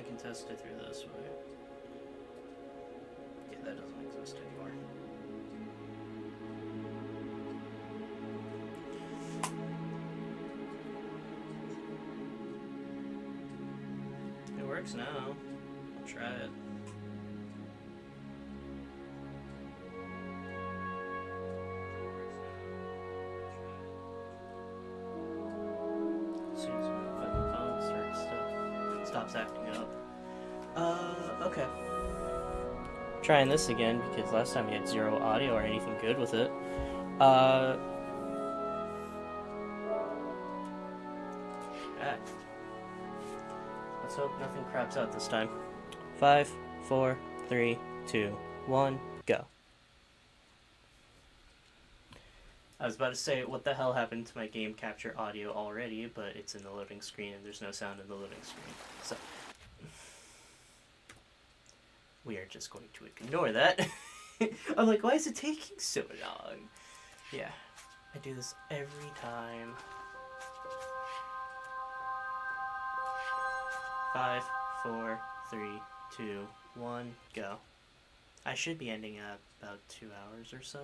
can test it through this way. Yeah, that doesn't exist anymore. It works now. I'll try it. As soon as my fucking phone stops acting up. Okay. Trying this again because last time we had zero audio or anything good with it. Okay. Let's hope nothing craps out this time. 5, 4, 3, 2, 1, go. I was about to say, what the hell happened to my game capture audio already, but it's in the loading screen and there's no sound in the loading screen. So, we are just going to ignore that. I'm like, why is it taking so long? Yeah, I do this every time. 5, 4, 3, 2, 1, go. I should be ending at about 2 hours or so.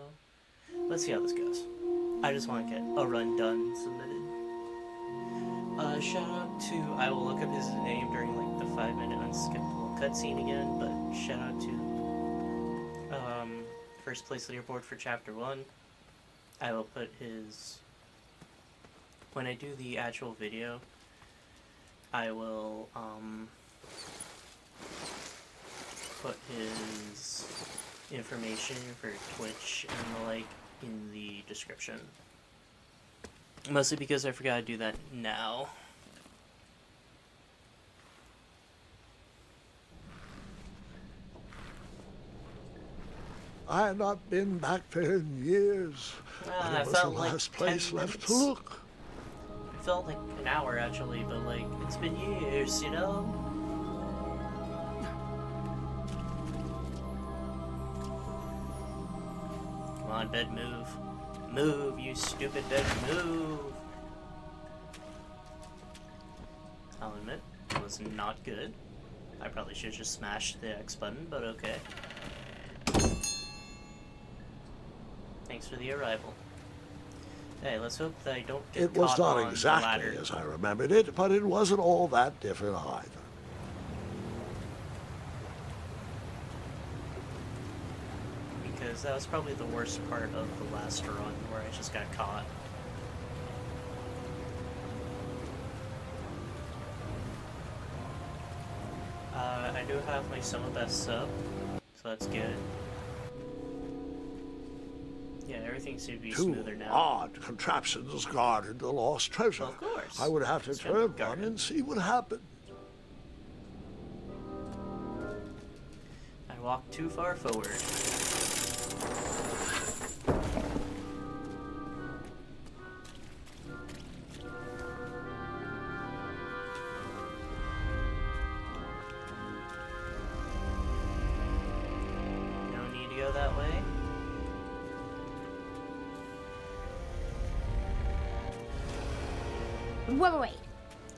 Let's see how this goes. I just want to get a run done submitted. Shout out to, I will look up his name during like the 5-minute unskippable cutscene again, but shout out to first place leaderboard for chapter 1. I will put his, when I do the actual video, I will put his information for Twitch and the like in the description. Mostly because I forgot to do that now. I have not been back there in years. I It was the felt like last 10 place left to minutes. look. It felt like an hour actually, but like, it's been years, you know? Come on, bed, move. Move, you stupid bed, move! I'll admit, it was not good. I probably should have just smashed the X button, but okay. Thanks for the arrival. Hey, let's hope that I don't get It was caught not on the exactly ladder. as I remembered it, but it wasn't all that different either. Because that was probably the worst part of the last run, where I just got caught. I do have my summer best sub, so that's good. Yeah, everything seems to be Two smoother now. odd contraptions guarded the lost treasure. Well, of course. I would have to It's turn been one guarded. and see what happened. I walked too far forward. No need to go that way. Wait.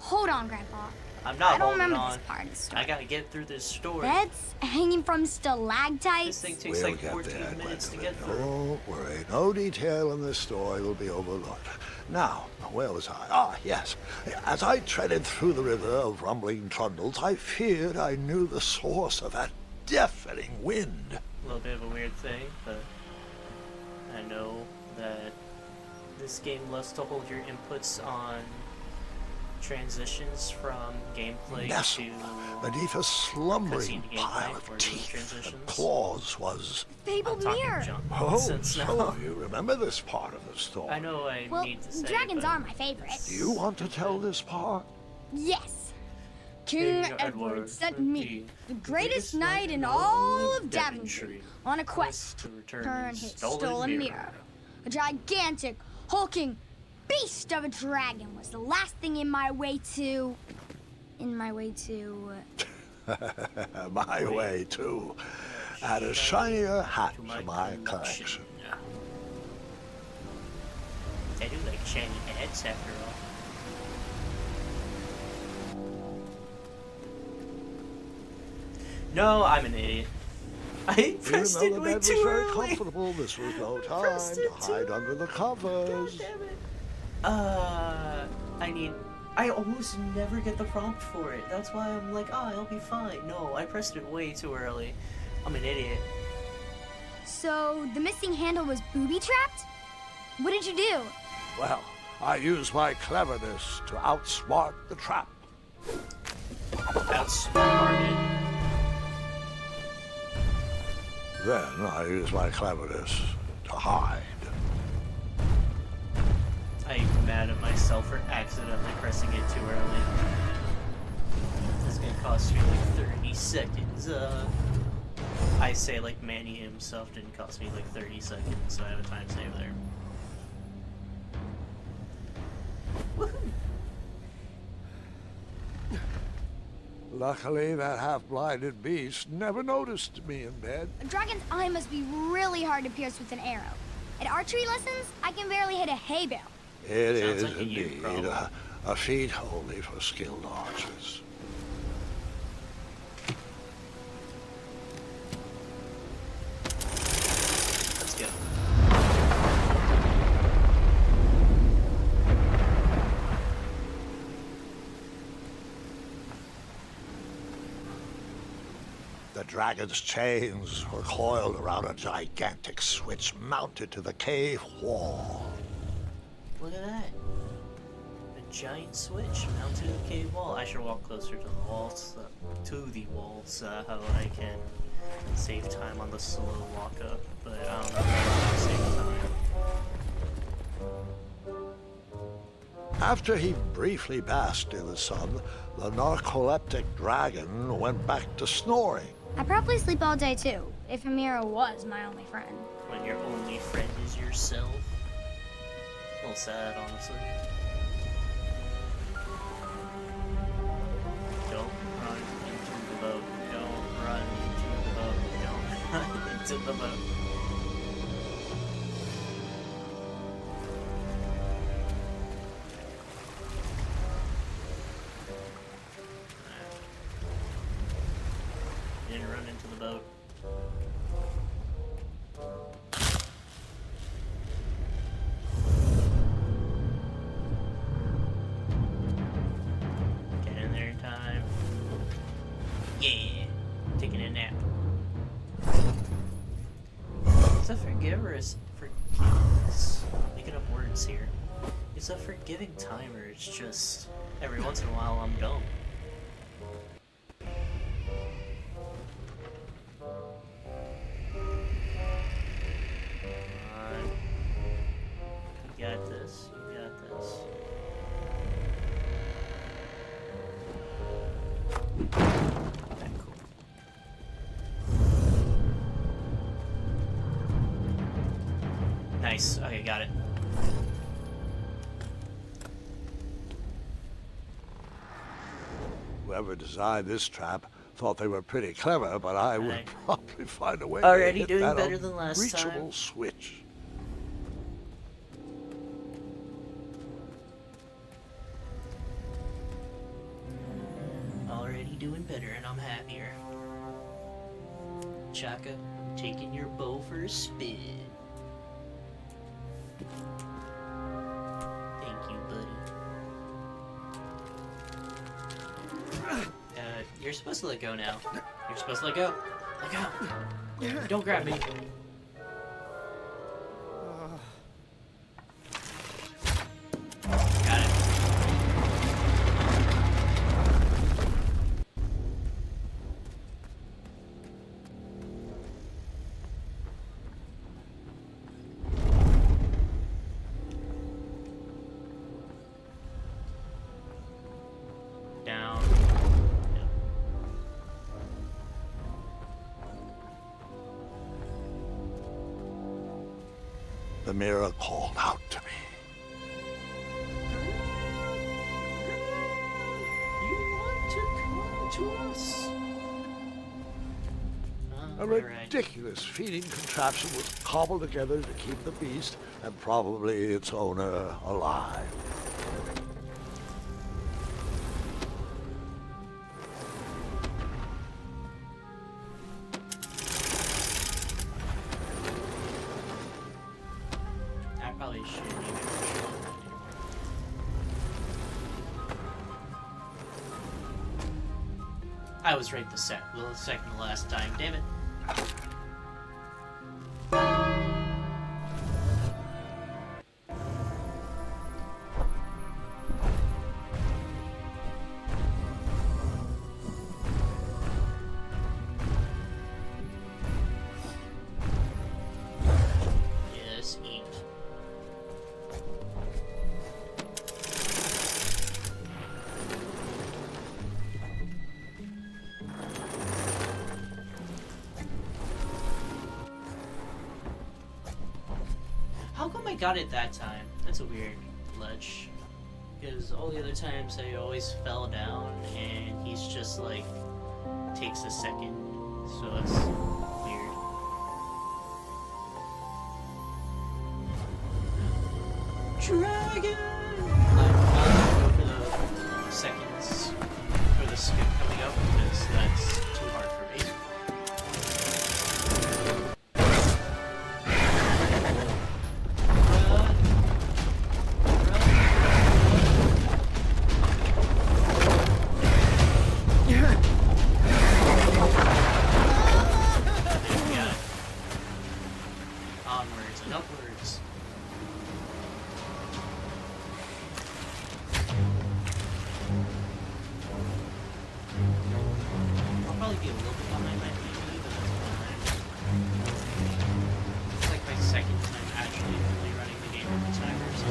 Hold on, Grandpa. I'm not I don't holding remember on. this part of the story. I gotta get through this story. Beds hanging from This stalactites. thing takes We'll like get 14 there, minutes to Gwendolyn. get through. Don't worry, no detail in this story will be overlooked. Now, where was I? Ah, yes. As I treaded through the river of rumbling trundles, I feared I knew the source of that deafening wind. A little bit of a weird thing, but I know that this game loves to hold your inputs on transitions from gameplay Nestled to beneath a slumbering cutscene to pile gameplay of or teeth transitions. and claws was... Fabled talking mirror. junk Oh, nonsense now. so you remember this part of the story. I know I Well, need to say, dragons but are my favorite. Do you want to tell this part? Yes. King Edward sent me, the greatest knight in all of Daventry, on a quest to return his stolen mirror. A gigantic, hulking beast of a dragon was the last thing in my way to... My way, too. Add a shinier hat To to my collection. I do like shiny hats after all. No, I'm an idiot. I Even pressed though it the way bed was too very early. comfortable, this was no time Pressed to it too hide under the covers. God damn it. I almost never get the prompt for it. That's why I'm like, oh, I'll be fine. No, I pressed it way too early. I'm an idiot. So, the missing handle was booby-trapped? What did you do? Well, I used my cleverness to outsmart the trap. Outsmarted. Then I used my cleverness to hide. I'm mad at myself for accidentally pressing it too early. This is gonna cost me like 30 seconds. I say like Manny himself didn't cost me like 30 seconds, so I have a time save there. Woohoo! Luckily, that half-blinded beast never noticed me in bed. A dragon's eye must be really hard to pierce with an arrow. At archery lessons, I can barely hit a hay bale. It Sounds is like a you indeed problem. a feat only for skilled archers. Let's go. The dragon's chains were coiled around a gigantic switch mounted to the cave wall. Look at that. A giant switch mounted to the cave wall. I should walk closer to the walls, so I can save time on the slow walk up. But I don't know if I'll save time. After he briefly basked in the sun, the narcoleptic dragon went back to snoring. I probably sleep all day too, if Amira was my only friend. When your only friend is yourself. A little sad, honestly. Don't run into the boat. Don't run into the boat. Don't run into the boat. Didn't run into the boat. Get in there in time. Yeah, taking a nap. It's a forgiveness. Making up words here. It's a forgiving timer. It's just every once in a while I'm dumb. You got this. You got this. Okay, cool. Nice. Okay, got it. Whoever designed this trap thought they were pretty clever, but I would Right. probably find a way Already to hit doing that better than last unreachable time. switch. Already doing better, and I'm happier. Chaka, taking your bow for a spin. Thank you, buddy. You're supposed to let go now. You're supposed to let go. Let go. Don't grab me. Got it. Down. Yep. The mirror called out to me. You want to come to us? A Alright. ridiculous feeding contraption was cobbled together to keep the beast and probably its owner alive. shouldn't even push it anymore. I was right the second to last time, damn it. Yes, eat. How come I got it that time? That's a weird glitch. Because all the other times I always fell down and he's just like takes a second. So it's weird. Dragon! I'll go for the seconds for the skip coming up because that's too hard for me. Onwards and upwards. I'll probably be a little bit behind my PB, but that's fine. It's like my second time actually really running the game with the timer, so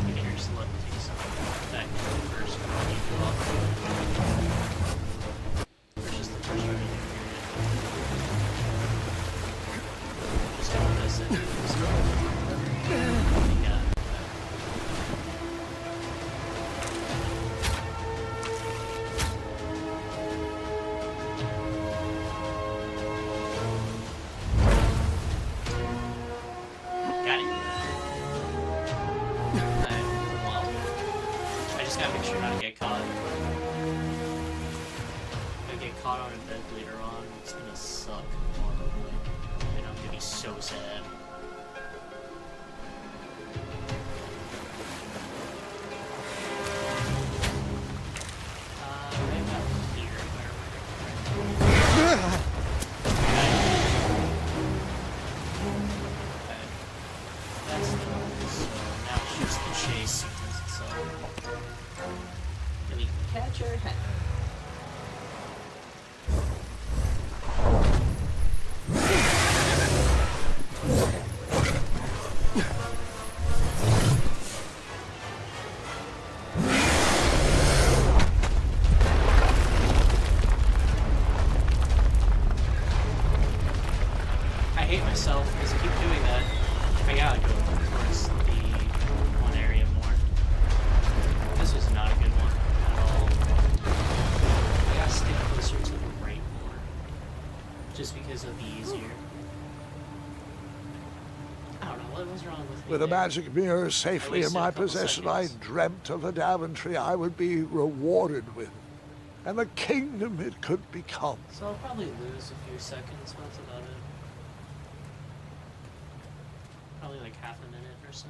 beginner's luck takes effect for the first one you do off. Versus the first running period. Just doing this and yeah. Got it. Well, I just gotta make sure not to get caught. If I get caught on a bed later on, it's gonna suck horribly. And I'm gonna be so sad. Right about here, where okay. That's the one. So now it's just the chase sequence itself. Let me catch her head. I hate myself because I keep doing that. I gotta go towards the one area more. This was not a good one at all. I gotta stick closer to the right more. Just because it'll be easier. I don't know, what was wrong with me With a there? magic mirror safely in wasted a my couple possession, I seconds. dreamt of the Daventry I would be rewarded with, and the kingdom it could become. So I'll probably lose a few seconds, but that's about it. Probably like half a minute or so.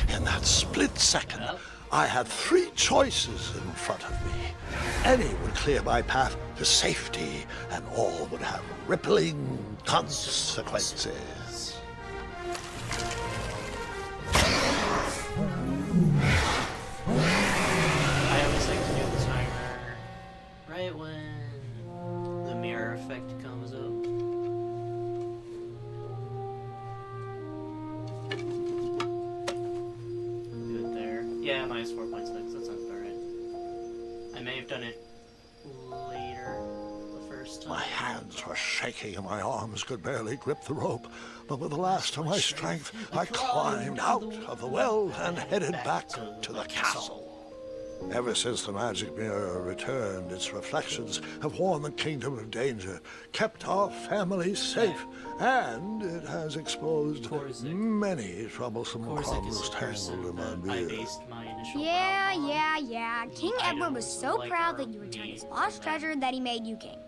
In that split second, Yep. I had three choices in front of me. Any would clear my path to safety, and all would have rippling consequences. I always like to do the timer right when the mirror effect comes up. Do it there. Yeah, minus 4.6. That sounds about right. I may have done it later the first time. My hands were shaking and my arms could barely grip the rope, but with the last of my strength, I climbed out of the well and headed back to the castle. Ever since the magic mirror returned, its reflections have warned the kingdom of danger, kept our family safe, and it has exposed Korzic. many troublesome Korzic is problems the person tangled in my that I beard. based my initial Yeah. King Edward was so like proud our that you returned his meat lost and treasure that he made you king.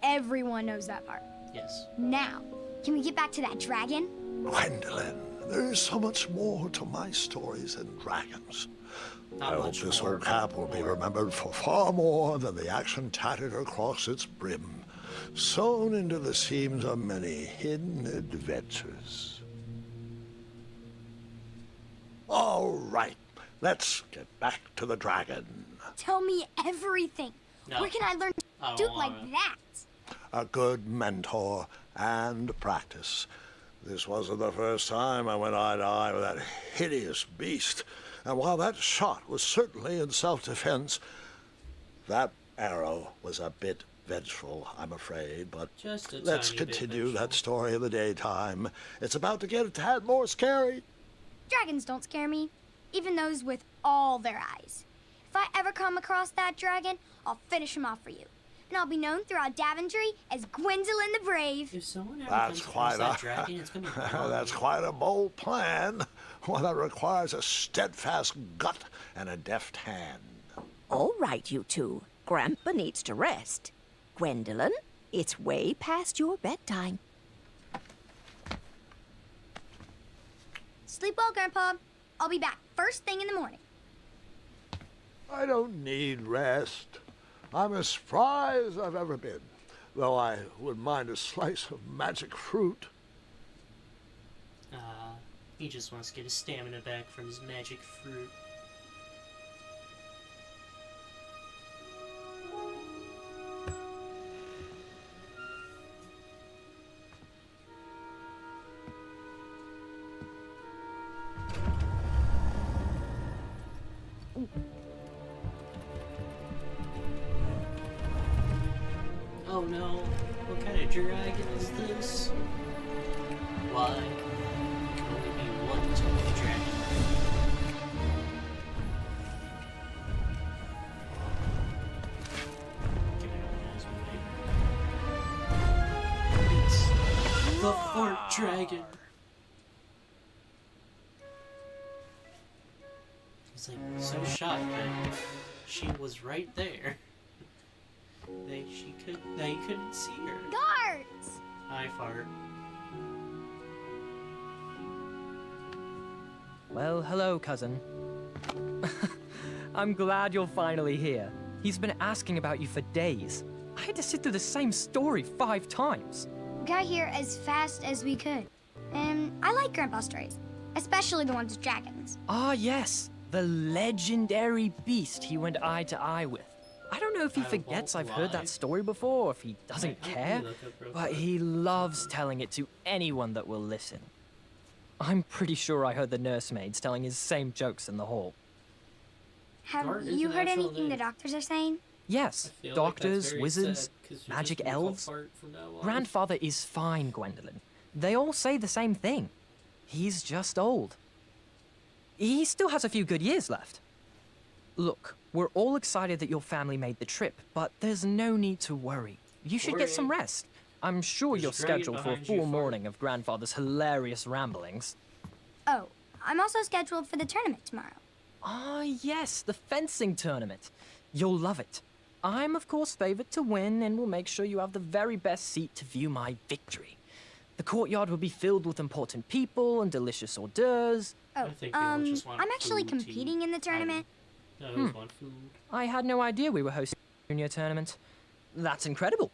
Everyone knows that part. Yes. Now, can we get back to that dragon? Gwendolyn, there is so much more to my stories than dragons. Not I hope much this more, old cap will be more. remembered for far more than the action tattered across its brim, sewn into the seams of many hidden adventures. All right, let's get back to the dragon. Tell me everything. No. Where can I learn I to do don't it like wanna. that? A good mentor and practice. This wasn't the first time I went eye to eye with that hideous beast. And while that shot was certainly in self-defense, that arrow was a bit vengeful, I'm afraid. But Just a let's tiny bit continue vengeful. that story in the daytime. It's about to get a tad more scary. Dragons don't scare me, even those with all their eyes. If I ever come across that dragon, I'll finish him off for you. And I'll be known throughout Daventry as Gwendolyn the Brave. If someone ever That's comes across quite that a dragon, it's gonna be wrong. that's quite a bold plan. One that requires a steadfast gut and a deft hand. All right, you two. Grandpa needs to rest. Gwendolyn, it's way past your bedtime. Sleep well, Grandpa. I'll be back first thing in the morning. I don't need rest. I'm as spry as I've ever been, though I wouldn't mind a slice of magic fruit. He just wants to get his stamina back from his magic fruit. Oh no, what kind of dragon is this? Why? There can only be one type of dragon. Can I organize my name? It's the Fort Dragon. He's like so shocked that she was right there. They couldn't see her. Guards! Hi, Fart. Well, hello, cousin. I'm glad you're finally here. He's been asking about you for days. I had to sit through the same story 5 times. We got here as fast as we could. And I like Grandpa's stories, especially the ones with dragons. Ah, yes, the legendary beast he went eye to eye with. I don't know if he I forgets won't I've heard lie. that story before, or if he doesn't Let me care, look up real but quick. he loves telling it to anyone that will listen. I'm pretty sure I heard the nursemaids telling his same jokes in the hall. Have Guard is you an heard actual anything the name. doctors are saying? Yes, I feel like that's doctors, very wizards, sad, 'cause you're magic just gonna call elves. Fart from now on. Grandfather is fine, Gwendolyn. They all say the same thing. He's just old. He still has a few good years left. Look, we're all excited that your family made the trip, but there's no need to worry. You should get some Worry. rest. I'm sure There's a you're dragon scheduled for a behind you, full Fart. morning of Grandfather's hilarious ramblings. Oh, I'm also scheduled for the tournament tomorrow. Ah, yes, the fencing tournament. You'll love it. I'm, of course, favored to win and will make sure you have the very best seat to view my victory. The courtyard will be filled with important people and delicious hors d'oeuvres. Oh, I think we all just want I'm actually food to competing in the tournament. I always want food. I had no idea we were hosting a junior tournament. That's incredible.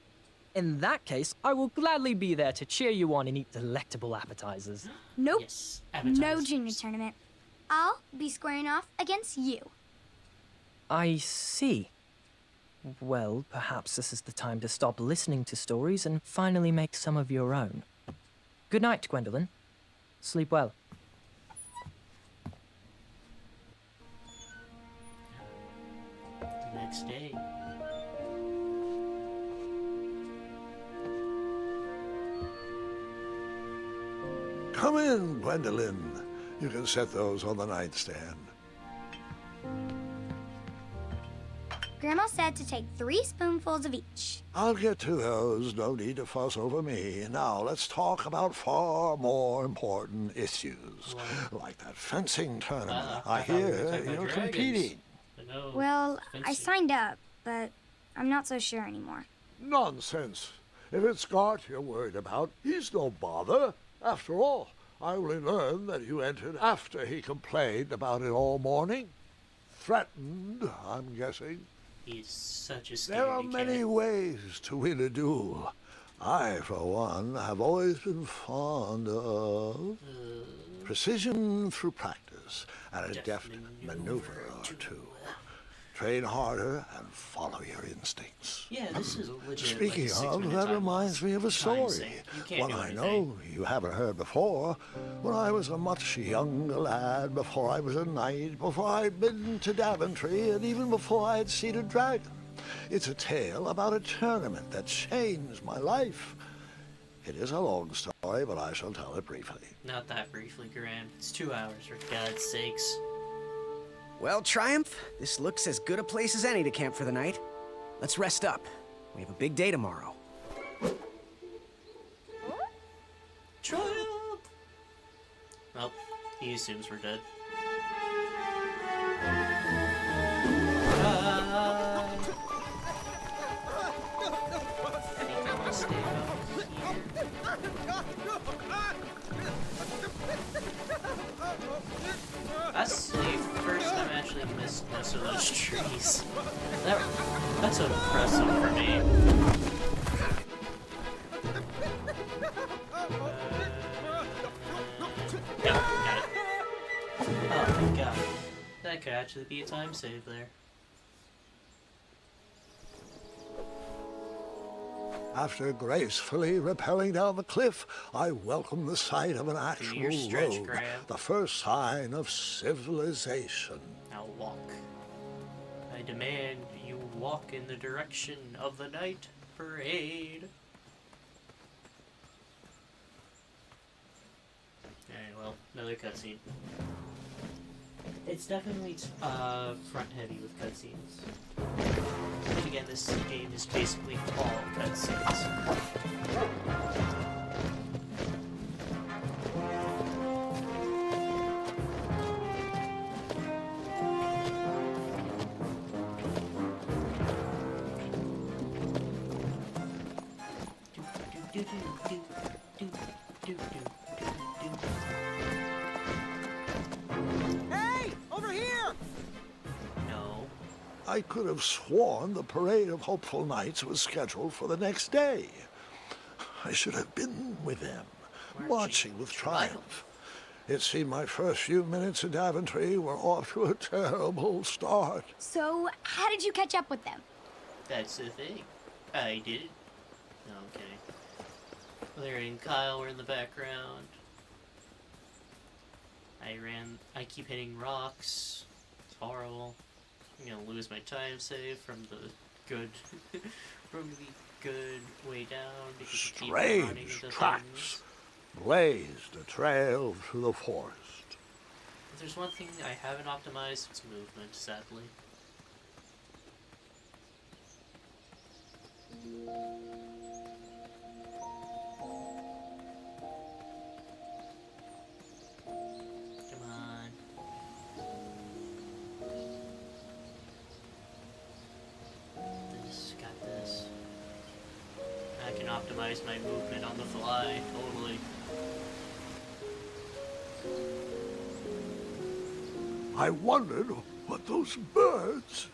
In that case, I will gladly be there to cheer you on and eat delectable appetizers. Nope, Yes, no appetizers. junior tournament. I'll be squaring off against you. I see. Well, perhaps this is the time to stop listening to stories and finally make some of your own. Good night, Gwendolyn. Sleep well. The next day. Come in, Gwendolyn. You can set those on the nightstand. Grandma said to take 3 spoonfuls of each. I'll get to those. No need to fuss over me. Now, let's talk about far more important issues. Like that fencing tournament. I I thought we were hear talking about you're dragons. competing. No, Well, I fencing. signed up, but I'm not so sure anymore. Nonsense. If it's Gart you're worried about, he's no bother. After all, I only learned that you entered after he complained about it all morning. Threatened, I'm guessing. He's such a scaredy There are many cat. ways to win a duel. I, for one, have always been fond of precision through practice and a deft maneuver or two. Train harder and follow your instincts. Yeah, this is a legit. Speaking like, a of, 6-minute that time reminds loss. me of a Time story. sink. You can't One do I anything. know you haven't heard before. When I was a much younger lad, before I was a knight, before I'd been to Daventry, and even before I'd seen a dragon. It's a tale about a tournament that changed my life. It is a long story, but I shall tell it briefly. Not that briefly, Graham. It's 2 hours, for God's sakes. Well, Triumph, this looks as good a place as any to camp for the night. Let's rest up. We have a big day tomorrow. Triumph! Well, he assumes we're dead. I think I want to stay over here. That's the first time I actually missed most of those trees. That's so impressive for me. Yeah, got it. Oh my god. That could actually be a time save there. After gracefully rappelling down the cliff, I welcomed the sight of an actual your stretch, road, Graham. the first sign of civilization. Now walk. I demand you walk in the direction of the night parade. Alright, well, another cutscene. It's definitely front heavy with cutscenes. And again, this game is basically all cutscenes. Hey! Over here! No. I could have sworn the parade of hopeful knights was scheduled for the next day. I should have been with them, marching with triumph. It seemed my first few minutes in Daventry were off to a terrible start. So, how did you catch up with them? That's the thing. I did. No, I'm kidding. Larry and Kyle were in the background. I keep hitting rocks. It's horrible. I'm gonna lose my time save from the good, way down because I keep running Strange into tracks things. blazed a trail through the forest. If there's one thing I haven't optimized, it's movement, sadly. Come on. Got this. I can optimize my movement on the fly, totally. I wondered what those birds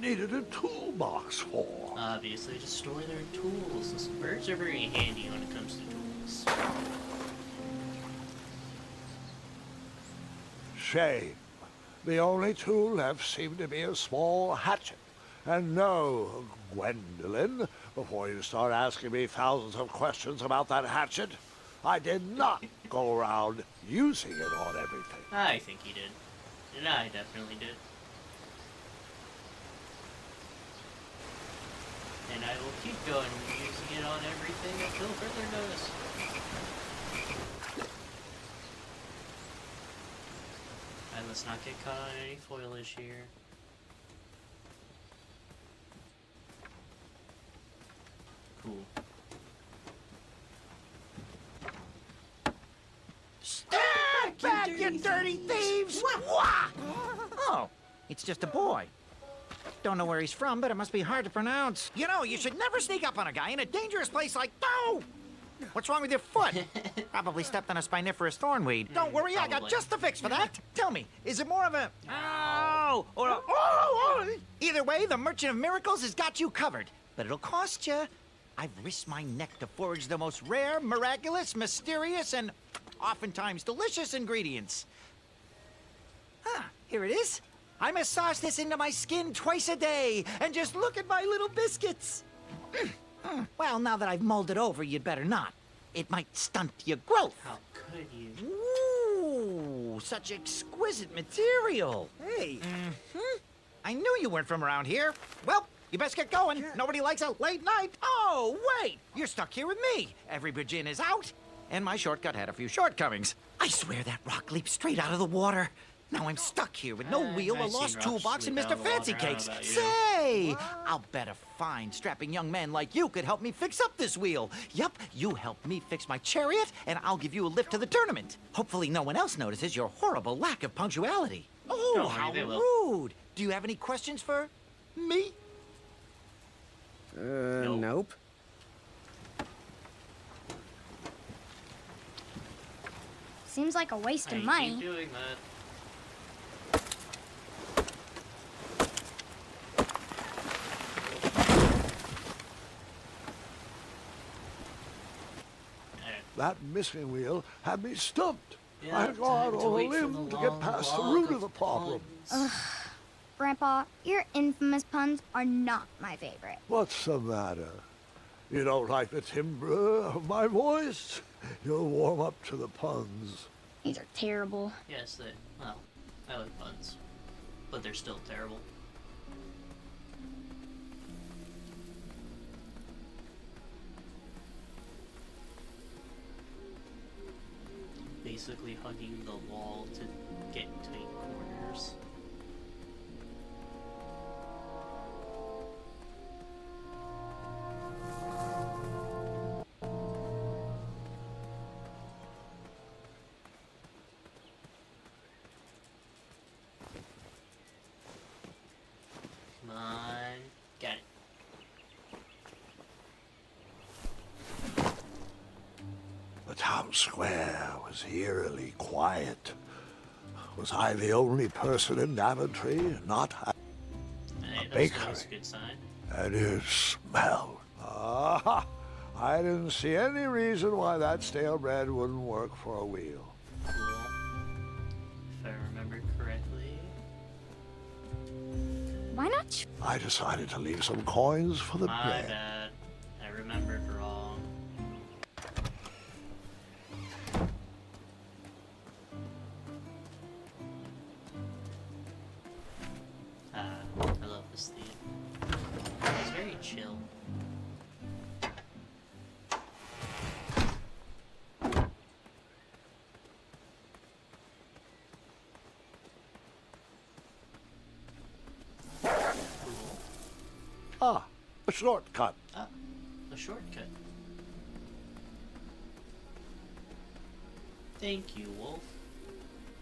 needed a toolbox for. Obviously, to store their tools. Those birds are very handy when it comes to tools. Shame. The only tool left seemed to be a small hatchet. And no, Gwendolyn, before you start asking me thousands of questions about that hatchet, I did not go around using it on everything. I think he did. And I definitely did. And I will keep going using it on everything until further notice. Alright, let's not get caught on any foliage here. Cool. Stand back, you dirty thieves! Wah! Oh, it's just a boy. Don't know where he's from, but it must be hard to pronounce. You know, you should never sneak up on a guy in a dangerous place like... No! What's wrong with your foot? Probably stepped on a spiniferous thornweed. Don't worry, I got Probably. just the fix for that. Tell me, is it more of a... Oh! Or a... Oh! Either way, the Merchant of Miracles has got you covered. But it'll cost you. I've risked my neck to forage the most rare, miraculous, mysterious, and oftentimes delicious ingredients. Here it is. I massage this into my skin twice a day, and just look at my little biscuits. Well, now that I've mulled it over, you'd better not. It might stunt your growth. How could you? Ooh, such exquisite material. Hey. I knew you weren't from around here. Well, you best get going. Nobody likes a late night. Oh, wait. You're stuck here with me. Every bridge in is out. And my shortcut had a few shortcomings. I swear that rock leaped straight out of the water. Now I'm stuck here with no wheel, a I've seen lost rocks toolbox, and leap out Mr. of the Fancy water. I don't Cakes. know about you. Say, I'll bet a fine, strapping young man like you could help me fix up this wheel. Yup, you help me fix my chariot, and I'll give you a lift to the tournament. Hopefully no one else notices your horrible lack of punctuality. Oh, Don't worry, how they will. rude. Do you have any questions for me? Nope. Seems like a waste I of money. keep doing that. That missing wheel had me stumped. Yeah, I gone time to on a wait for limb the to get long past the walk root of of the problem. puns. Grandpa, your infamous puns are not my favorite. What's the matter? You don't like the timbre of my voice? You'll warm up to the puns. These are terrible. Yes, well, I like puns, but they're still terrible. Basically hugging the wall to get tight corners. Come on. Got it. The town square was eerily quiet. Was I the only person in Daventry not having Hey, bakery. that's a good sign. and it smelled? Ah, I didn't see any reason why that stale bread wouldn't work for a wheel. Cool. If I remember correctly. Why not? I decided to leave some coins for the My bread. bad. I remembered wrong. I love this theme. It's very chill. Cool. Ah, a shortcut. Ah, a shortcut. Thank you, Wolf.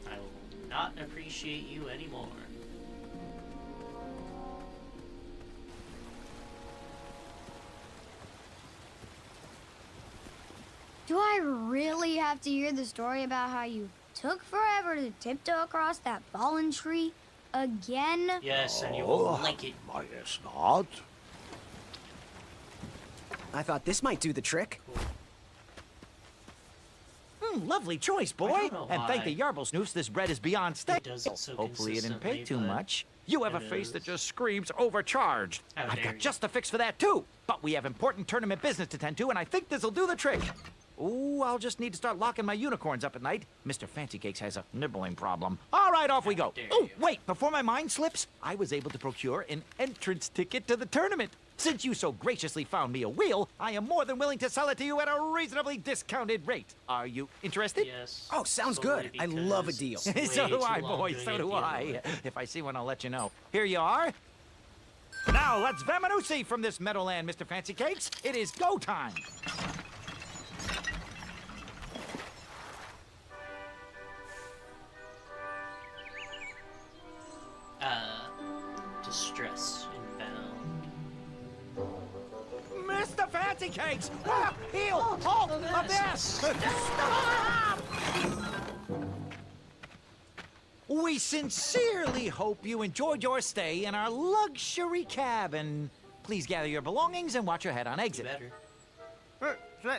I will not appreciate you anymore. Do I really have to hear the story about how you took forever to tiptoe across that fallen tree again? Yes, and you will like it. I guess not. I thought this might do the trick. Lovely choice, boy. I don't know And thank why. the Yarblesnoofs, this bread is beyond stale. does it so Hopefully it didn't pay consistently, too but much. You have a it face that is. just screams overcharged. How I've dare got you. just the fix for that, too. But we have important tournament business to tend to, and I think this'll do the trick. Ooh, I'll just need to start locking my unicorns up at night. Mr. Fancy Cakes has a nibbling problem. All right, off we go. dare Oh, you. wait, before my mind slips, I was able to procure an entrance ticket to the tournament. Since you so graciously found me a wheel, I am more than willing to sell it to you at a reasonably discounted rate. Are you interested? Yes. Oh, sounds solely good. I love a because deal. it's So way do too I, long boy, doing so it do the other I. way. If I see one, I'll let you know. Here you are. Now let's Vamanusi from this meadowland, Mr. Fancy Cakes. It is go time. Distress inbound. Mr. Fancy Cakes! Ah, heel! Halt! Abyss! Stop! We sincerely hope you enjoyed your stay in our luxury cabin. Please gather your belongings and watch your head on You exit. better.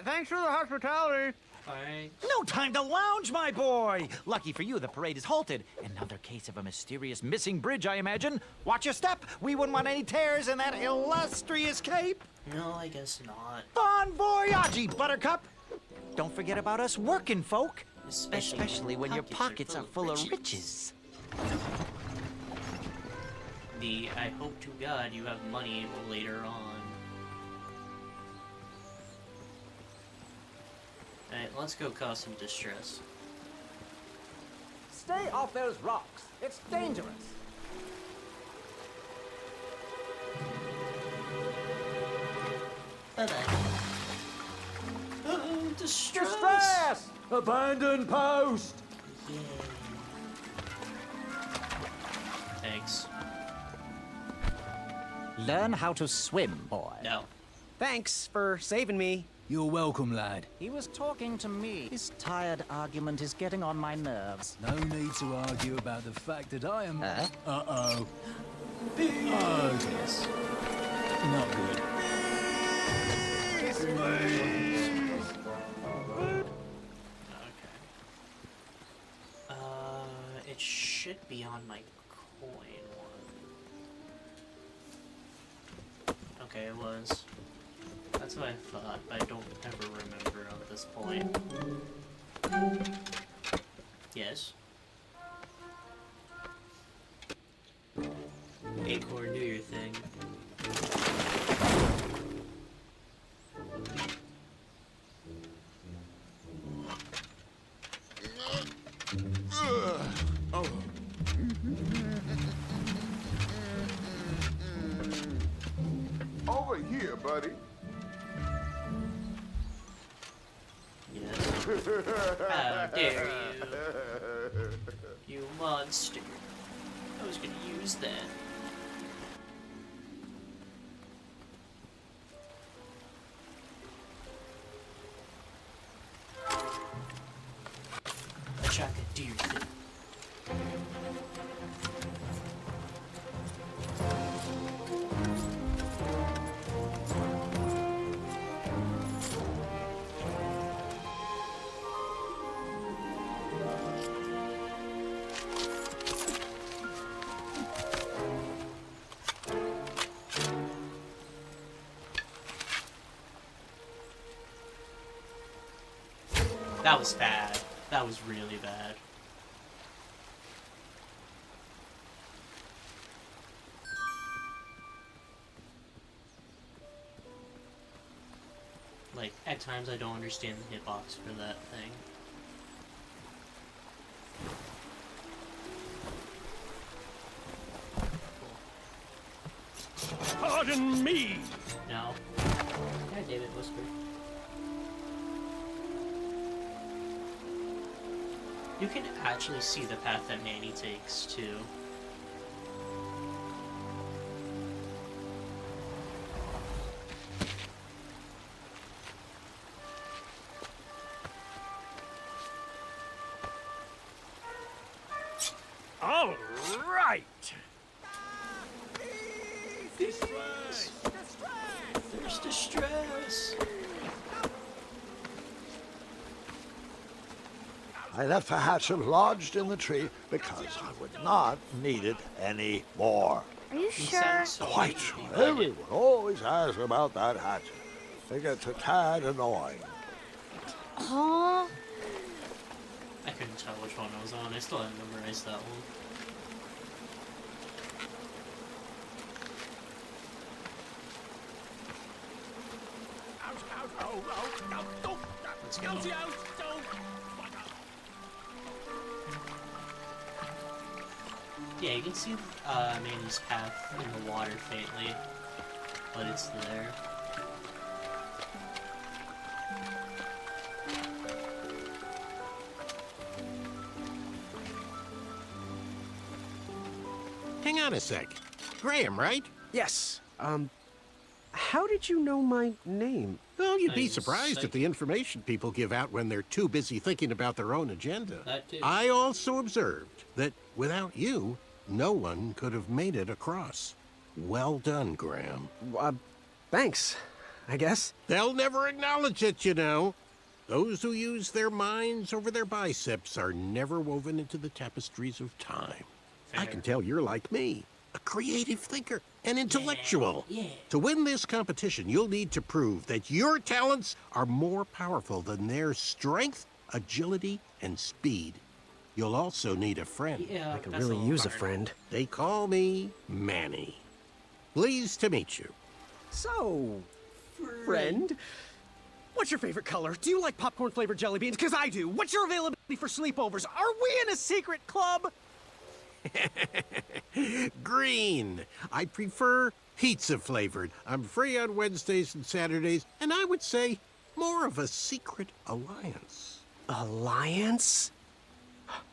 Thanks for the hospitality. Alright. No time to lounge, my boy! Lucky for you, the parade is halted. Another case of a mysterious missing bridge, I imagine. Watch your step. We wouldn't want any tears in that illustrious cape. No, I guess not. Bon voyage, Buttercup! Don't forget about us working folk. Especially, Especially when your pockets are full of riches. I hope to God you have money later on. Alright, let's go cause some distress. Stay off those rocks. It's dangerous. Bye-bye. Uh-oh, distress! Distress! Abandon post! Yay. Thanks. Learn how to swim, boy. No. Thanks for saving me. You're welcome, lad. He was talking to me. This tired argument is getting on my nerves. No need to argue about the fact that I am... Huh? Uh-oh. Oh, Yes. not good. Okay. It should be on my coin one. Okay, it was. That's what I thought, but I don't ever remember at this point. Yes. Acorn, do your thing. Over here, buddy. Yes. How dare you? You monster. I was gonna use that. Chaka, do your thing. That was bad. That was really bad. Like, at times I don't understand the hitbox for that thing. Pardon me! No. God damn it, Whisper. You can actually see the path that Manny takes, too. All right! Distress! There's distress! I left the hatchet lodged in the tree because I would not need it anymore. Are you You sure? sound so Quite angry sure. by it. Everyone always asks about that hatchet. It gets a tad annoying. Aw. I couldn't tell which one I was on. I still haven't memorized that one. Let's go. Yeah, you can see Mandy's path in the water faintly, but it's there. Hang on a sec. Graham, right? Yes. How did you know my name? Well, you'd be surprised at the information people give out when they're too busy thinking about their own agenda. That too. I also observed that without you, no one could have made it across. Well done, Graham. Thanks, I guess. They'll never acknowledge it, you know. Those who use their minds over their biceps are never woven into the tapestries of time. Fair. I can tell you're like me, a creative thinker, an intellectual. Yeah. To win this competition, you'll need to prove that your talents are more powerful than their strength, agility, and speed. You'll also need a friend. Yeah, I could that's really little use a hard. friend. They call me Manny. Pleased to meet you. So, friend, what's your favorite color? Do you like popcorn-flavored jelly beans? Because I do. What's your availability for sleepovers? Are we in a secret club? Green. I prefer pizza-flavored. I'm free on Wednesdays and Saturdays, and I would say more of a secret alliance. Alliance?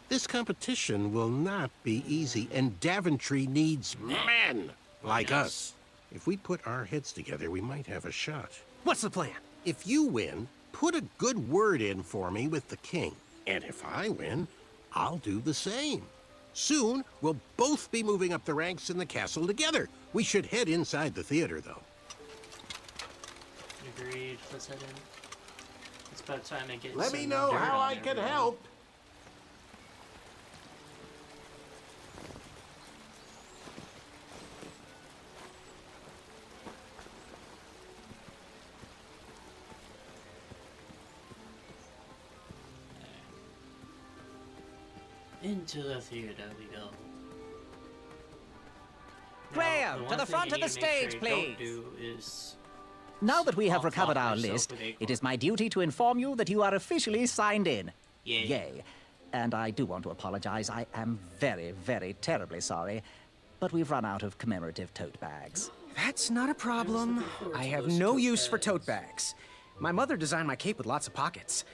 This competition will not be easy, and Daventry needs men like us. If we put our heads together, we might have a shot. What's the plan? If you win, put a good word in for me with the king. And if I win, I'll do the same. Soon, we'll both be moving up the ranks in the castle together. We should head inside the theater, though. Agreed. Let's head in. It's about time I get Let some me know dirt how on I can everyone. help. Into the theater we go. Graham, Now, to the one front thing of the you need to make stage, sure you don't please. do is Now that we have I'll recovered flog our myself list, with it acorn. is my duty to inform you that you are officially signed in. Yay. Yay. And I do want to apologize. I am very, very terribly sorry. But we've run out of commemorative tote bags. That's not a problem. looking forward I to have those no tote use for bags. tote bags. My mother designed my cape with lots of pockets.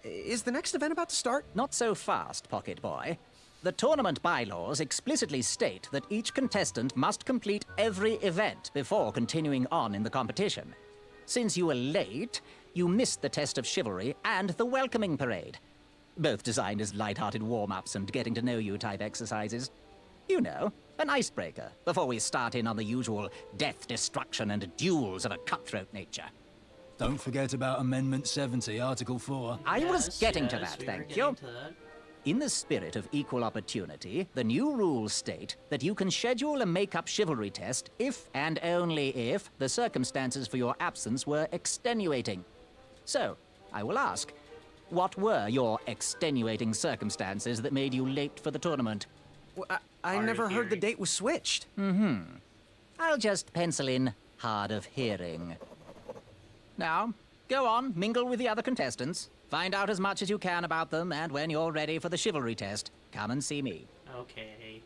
Is the next event about to start? Not so fast, Pocket Boy. The tournament bylaws explicitly state that each contestant must complete every event before continuing on in the competition. Since you were late, you missed the test of chivalry and the welcoming parade. Both designed as light-hearted warm-ups and getting-to-know-you type exercises. You know, an icebreaker before we start in on the usual death, destruction, and duels of a cutthroat nature. Don't forget about Amendment 70, Article 4. I was getting to that, we were thank getting you. to that. In the spirit of equal opportunity, the new rules state that you can schedule a make-up chivalry test if and only if the circumstances for your absence were extenuating. So, I will ask, what were your extenuating circumstances that made you late for the tournament? Well, I Hard never of heard the hearing. date was switched. I'll just pencil in hard of hearing. Now, go on, mingle with the other contestants. Find out as much as you can about them, and when you're ready for the chivalry test, come and see me. Okay.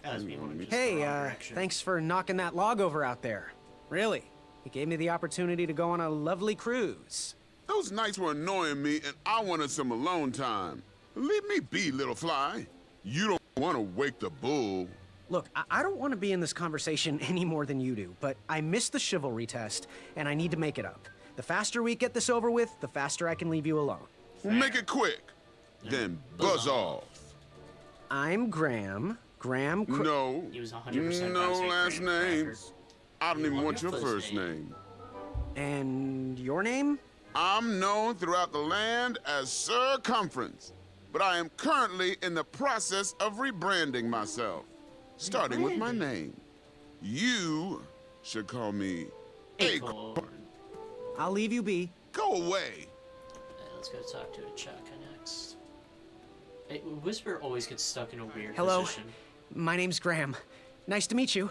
That was me wanting to just Hey, the wrong direction. thanks for knocking that log over out there. Really. It gave me the opportunity to go on a lovely cruise. Those nights were annoying me, and I wanted some alone time. Leave me be, little fly. You don't want to wake the bull. Look, I don't want to be in this conversation any more than you do, but I missed the chivalry test, and I need to make it up. The faster we get this over with, the faster I can leave you alone. Make it quick. Then buzz off. I'm Graham. Graham. No. He was 100% No about to say last Graham names. I don't even want your first first name. name. And your name? I'm known throughout the land as Circumference, but I am currently in the process of rebranding myself, starting with my name. You should call me Acorn. I'll leave you be. Go away. Let's go talk to a Chaka next. Hey, Whisper always gets stuck in a weird Hello. position. My name's Graham. Nice to meet you.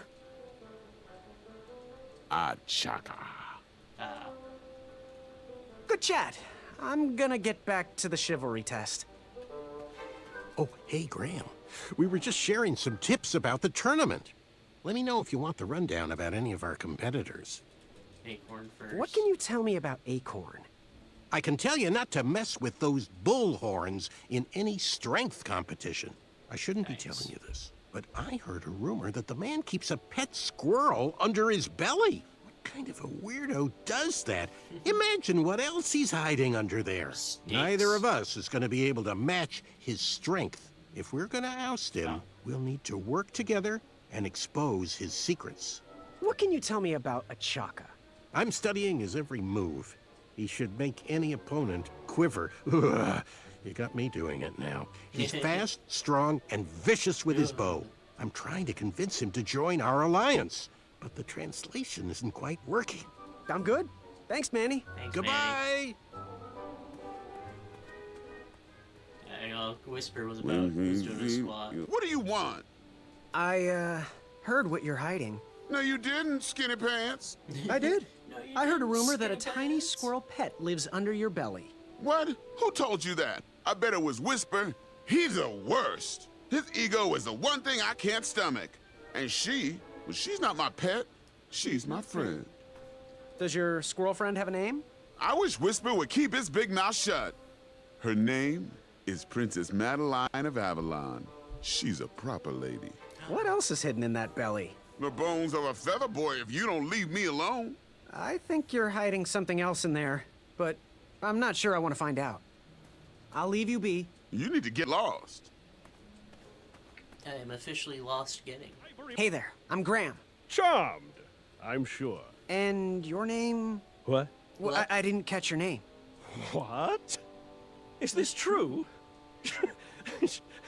Chaka. Good chat. I'm gonna get back to the chivalry test. Oh, hey, Graham. We were just sharing some tips about the tournament. Let me know if you want the rundown about any of our competitors. Acorn first. What can you tell me about Acorn? I can tell you not to mess with those bull horns in any strength competition. I shouldn't be telling you this, but I heard a rumor that the man keeps a pet squirrel under his belly. What kind of a weirdo does that? Imagine what else he's hiding under there. Neither of us is going to be able to match his strength. If we're going to oust him, we'll need to work together and expose his secrets. What can you tell me about Achaka? I'm studying his every move. He should make any opponent quiver. Ugh, you got me doing it now. He's fast, strong, and vicious with his bow. I'm trying to convince him to join our alliance, but the translation isn't quite working. I'm good. Thanks, Manny. Thanks, Goodbye. Manny. Whisper was about who's doing a squat. What do you want? I, heard what you're hiding. No, you didn't, skinny pants. I did. I heard a rumor that a tiny squirrel pet lives under your belly. What? Who told you that? I bet it was Whisper. He's the worst. His ego is the one thing I can't stomach. And she's not my pet. She's my friend. Does your squirrel friend have a name? I wish Whisper would keep his big mouth shut. Her name is Princess Madeline of Avalon. She's a proper lady. What else is hidden in that belly? The bones of a feather boy if you don't leave me alone. I think you're hiding something else in there, but I'm not sure I want to find out. I'll leave you be. You need to get lost. I am officially lost getting. Hey there, I'm Graham. Charmed, I'm sure. And your name? What? Well, I didn't catch your name. What? Is this true?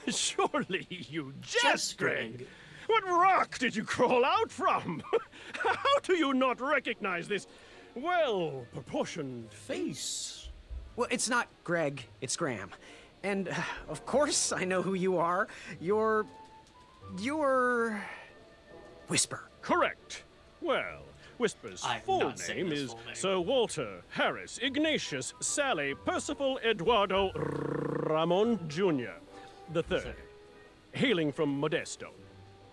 Surely you jest, Greg. What rock did you crawl out from? How do you not recognize this well-proportioned face? Well, it's not Greg, it's Graham. And, of course, I know who you are. You're... Whisper. Correct. Well, Whisper's full name is Sir Walter Harris Ignatius Sally Percival Eduardo Ramon Jr. the Third, hailing from Modesto.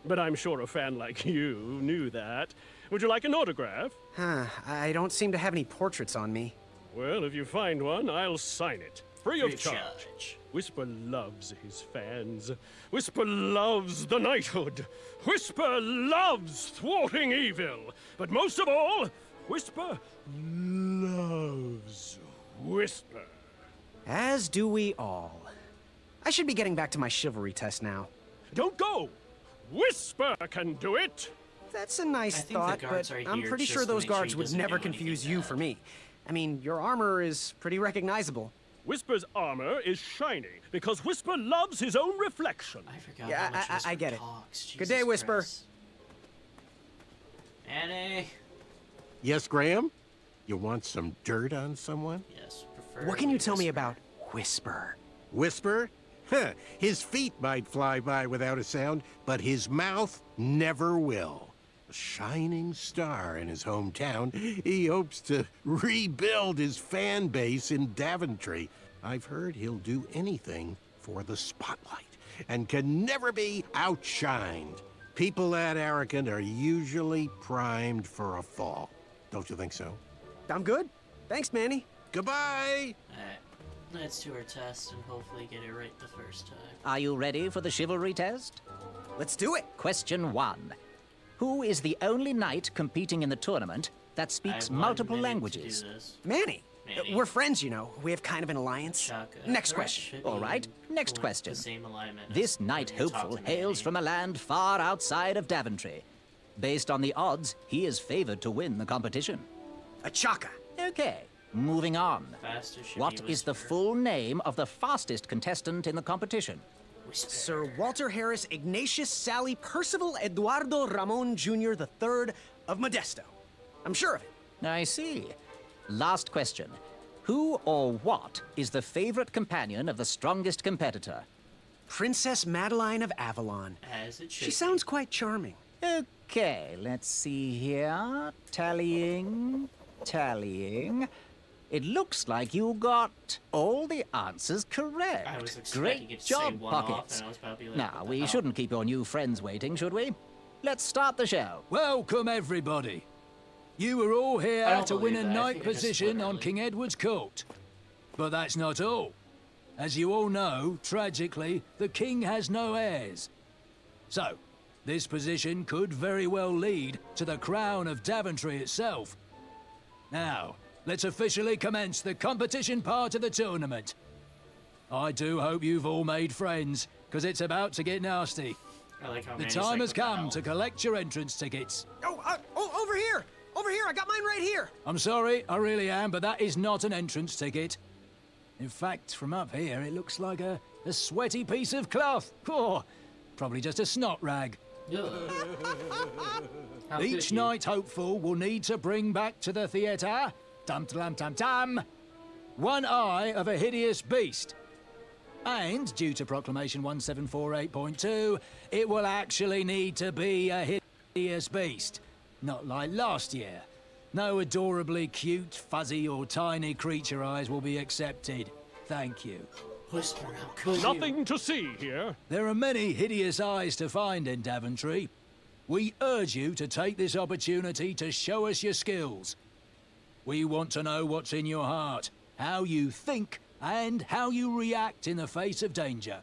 But I'm sure a fan like you knew that. Would you like an autograph? I don't seem to have any portraits on me. Well, if you find one, I'll sign it. Free of charge. Whisper loves his fans. Whisper loves the knighthood. Whisper loves thwarting evil. But most of all, Whisper loves Whisper. As do we all. I should be getting back to my chivalry test now. Don't go! Whisper can do it! That's a nice thought, but I'm pretty sure those guards would never confuse you for me. I mean, your armor is pretty recognizable. Whisper's armor is shiny because Whisper loves his own reflection. I forgot how much Whisper I get it. talks. Good day, Whisper. Christ. Annie. Yes, Graham? You want some dirt on someone? Yes, prefer. What can you tell me about Whisper? Whisper? Huh, his feet might fly by without a sound, but his mouth never will. A shining star in his hometown, he hopes to rebuild his fan base in Daventry. I've heard he'll do anything for the spotlight and can never be outshined. People that arrogant are usually primed for a fall. Don't you think so? I'm good. Thanks, Manny. Goodbye! Alright, let's do our test and hopefully get it right the first time. Are you ready for the chivalry test? Let's do it. Question 1. Who is the only knight competing in the tournament that speaks multiple languages? Manny. We're friends, you know. We have kind of an alliance. Next question. All right, next question. Same alignment. This knight hopeful hails from a land far outside of Daventry. Based on the odds, he is favored to win the competition. Achaka. Okay, moving on. Fastest should What be is the Whisper. full name of the fastest contestant in the competition? Sir Walter Harris Ignatius Sally Percival Eduardo Ramon Jr. the Third of Modesto. I'm sure of it. I see. Last question. Who or what is the favorite companion of the strongest competitor? Princess Madeline of Avalon. As it should She sounds quite charming. Okay, let's see here. Tallying. It looks like you got all the answers correct. I was expecting Great it to job, say one Pockets. off, and I was about to be like, Now, what the we hell? shouldn't keep your new friends waiting, should we? Let's start the show. Welcome, everybody. You are all I here don't to win a believe that. I night think I just position split on early. King Edward's court. But that's not all. As you all know, tragically, the king has no heirs. So, this position could very well lead to the crown of Daventry itself. Now, let's officially commence the competition part of the tournament. I do hope you've all made friends, because it's about to get nasty. I like how The Manny's time like, has what the come hell? Oh, Oh, to collect your entrance tickets. Over here! Over here! I got mine right here! I'm sorry, I really am, but that is not an entrance ticket. In fact, from up here, it looks like a sweaty piece of cloth. Oh, probably just a snot rag. How Each could you? night hopeful will need to bring back to the theatre, dum-dum-dum-dum, one eye of a hideous beast. And, due to Proclamation 1748.2, it will actually need to be a hideous beast. Not like last year. No adorably cute, fuzzy, or tiny creature eyes will be accepted. Thank you. Whisper, how could you? Nothing to see here. There are many hideous eyes to find in Daventry. We urge you to take this opportunity to show us your skills. We want to know what's in your heart, how you think, and how you react in the face of danger.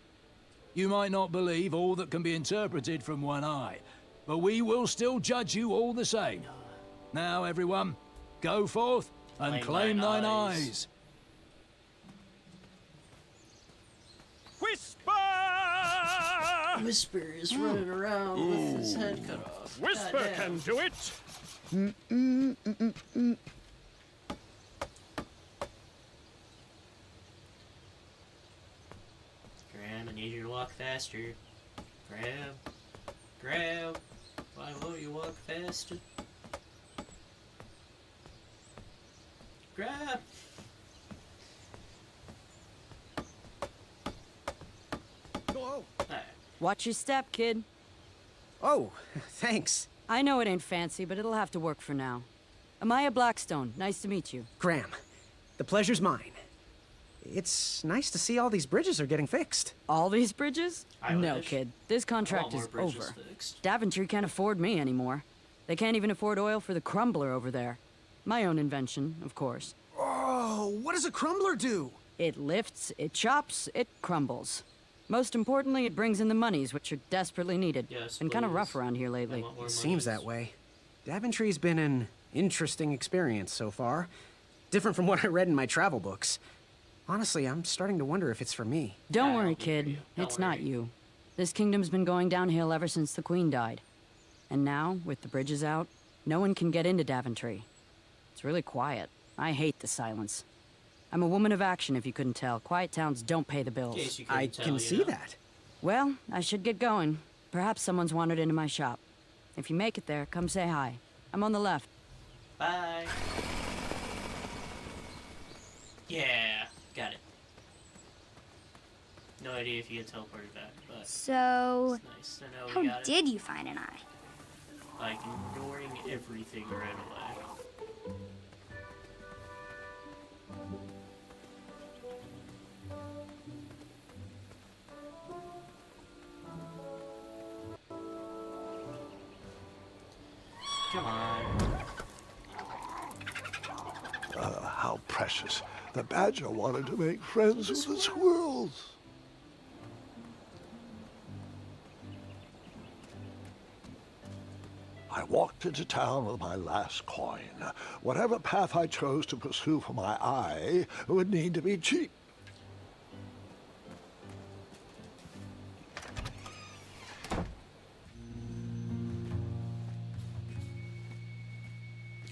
You might not believe all that can be interpreted from one eye, but we will still judge you all the same. Now, everyone, go forth and claim thine eyes. Whisper! Whisper is running around with his head cut off. Whisper Goddamn. can do it. Graham, I need you to walk faster. Graham, why won't you walk faster? Graham! Whoa. Watch your step, kid. Oh, thanks. I know it ain't fancy, but it'll have to work for now. Amaya Blackstone, nice to meet you. Graham, the pleasure's mine. It's nice to see all these bridges are getting fixed. All these bridges? I No, wish. kid. This contract I want is more bridges over. fixed. Daventry can't afford me anymore. They can't even afford oil for the crumbler over there. My own invention, of course. Oh, what does a crumbler do? It lifts, it chops, it crumbles. Most importantly, it brings in the monies, which are desperately needed. Yes, Been kind of please. rough around here lately. It seems that way. Daventry's been an interesting experience so far. Different from what I read in my travel books. Honestly, I'm starting to wonder if it's for me. Don't I'll worry, be for kid. you. Don't It's not worry. you. This kingdom's been going downhill ever since the Queen died. And now, with the bridges out, no one can get into Daventry. It's really quiet. I hate the silence. I'm a woman of action, if you couldn't tell. Quiet towns don't pay the bills. In case you I couldn't tell, can you see know. that. Well, I should get going. Perhaps someone's wandered into my shop. If you make it there, come say hi. I'm on the left. Bye. Yeah, got it. No idea if you get teleported back, but So, it's nice to know how we got it. did you find an eye? Like ignoring everything right away. Come on. How precious. The badger wanted to make friends with the squirrels. I walked into town with my last coin. Whatever path I chose to pursue for my eye would need to be cheap.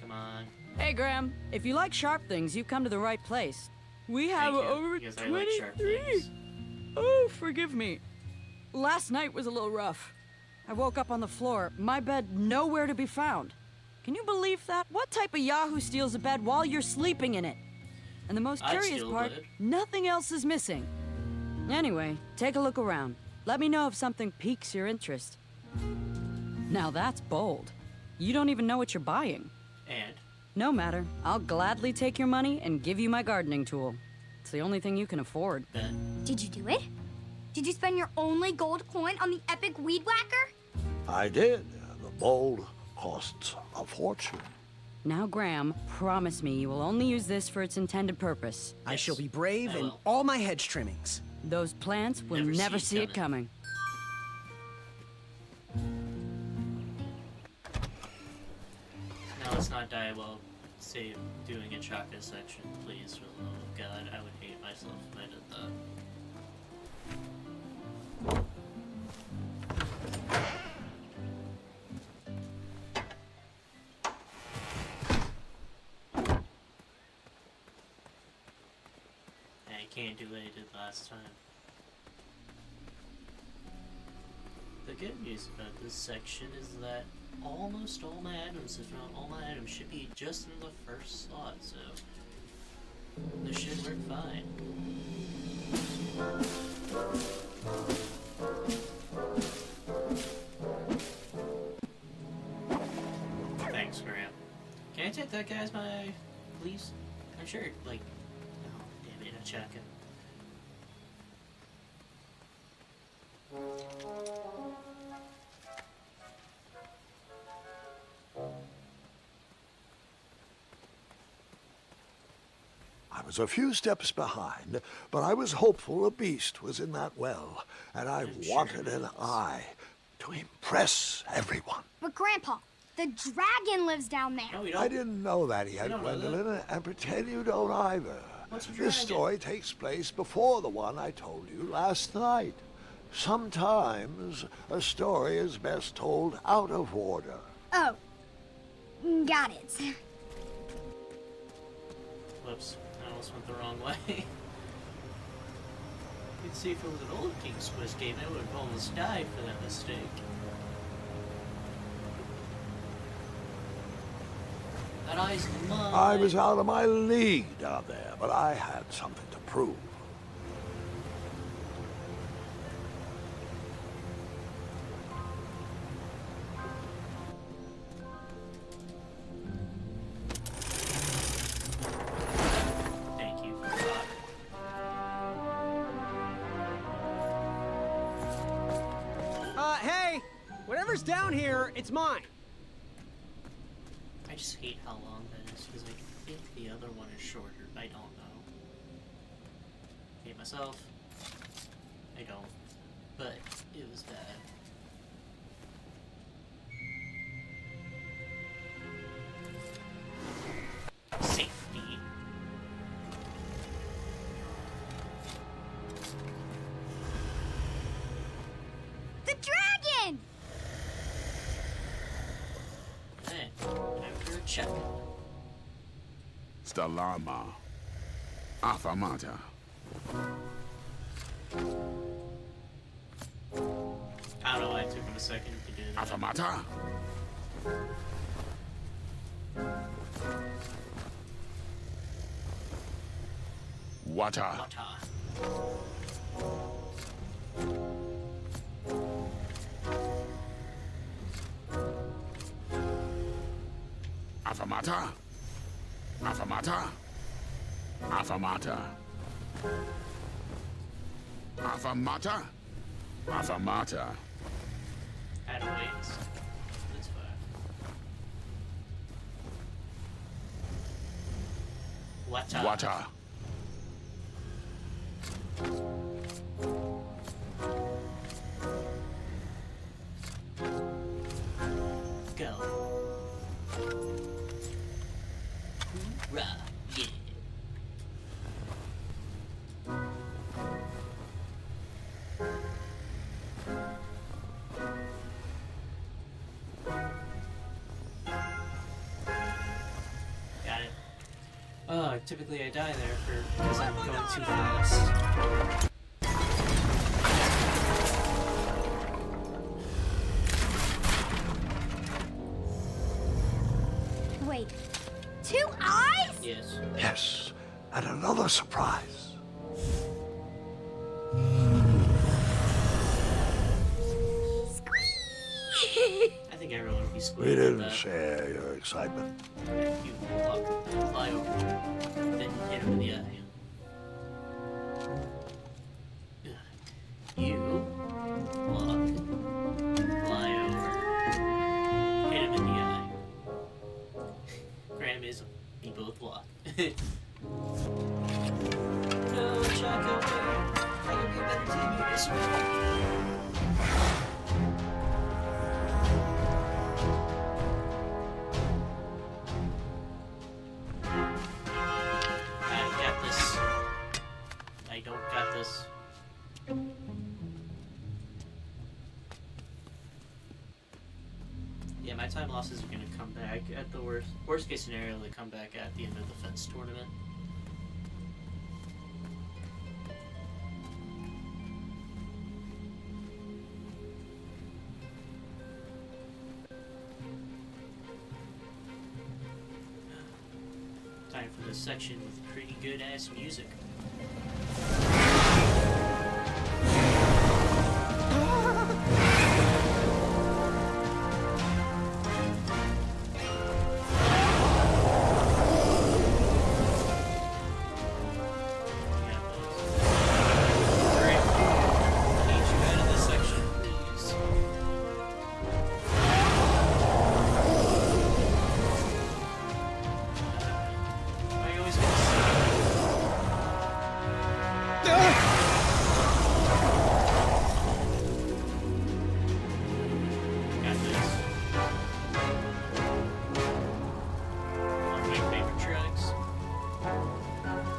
Come on. Hey, Graham. If you like sharp things, you've come to the right place. We have Thank you, over because I like sharp 23. things. Oh, forgive me. Last night was a little rough. I woke up on the floor, my bed nowhere to be found. Can you believe that? What type of yahoo steals a bed while you're sleeping in it? And the most I'd curious steal a part, bed. nothing else is missing. Anyway, take a look around. Let me know if something piques your interest. Now that's bold. You don't even know what you're buying. And No matter. I'll gladly take your money and give you my gardening tool. It's the only thing you can afford. Did you do it? Did you spend your only gold coin on the epic weed whacker? I did. The mold costs a fortune. Now, Graham, promise me you will only use this for its intended purpose. I shall be brave in all my hedge trimmings. Those plants will never see it coming. Now let's not die while doing a chakra section, please, for the love of God. I would hate myself if I did that. I can't do what I did last time. The good news about this section is that almost all my items, if not all my items, should be just in the first slot, so this should work fine. Thanks, Graham. Can I take that guy as my, please? I'm sure, like, oh, damn it, I check it. I was a few steps behind, but I was hopeful a beast was in that well, and I wanted an eye to impress everyone. But Grandpa, the dragon lives down there. No, I didn't know that yet, Gwendolyn, and pretend you don't either. This story takes place before the one I told you last night. Sometimes a story is best told out of order. Oh, got it. Whoops, I almost went the wrong way. You'd see if it was an old King's Quest game, I would have almost died for that mistake. That eye's mine. I was out of my league down there, but I had something to prove. Thank you for that. Hey! Whatever's down here, it's mine. I just hate how long that is, because I think the other one is shorter. I don't know. Hate myself. I don't. But it was bad. Safety. The dragon! Hey, after a check. Stalama. Afamata. I don't know why it took him a second to do that. Afamata. Water. Afamata. Afamata. Afamata. Afamata. Afamata. Had to wait. That's fine. Water. Water. Go. Hoorah. Yeah. Got it. Oh, typically I die there because I'm going too fast. Wait, 2 eyes? Yes. Yes, and another surprise. I think everyone would you We squeeze didn't that. share your excitement. You walk, fly over, then hit him in the eye. You walk, fly over, hit him in the eye. Graham is, you both walk. No, Choco, I can be a better teammate this way. I got this. I don't got this. Yeah, my time losses are gonna come back at the worst case scenario. They come back at the end of the fence tournament. Time for this section with pretty good ass music.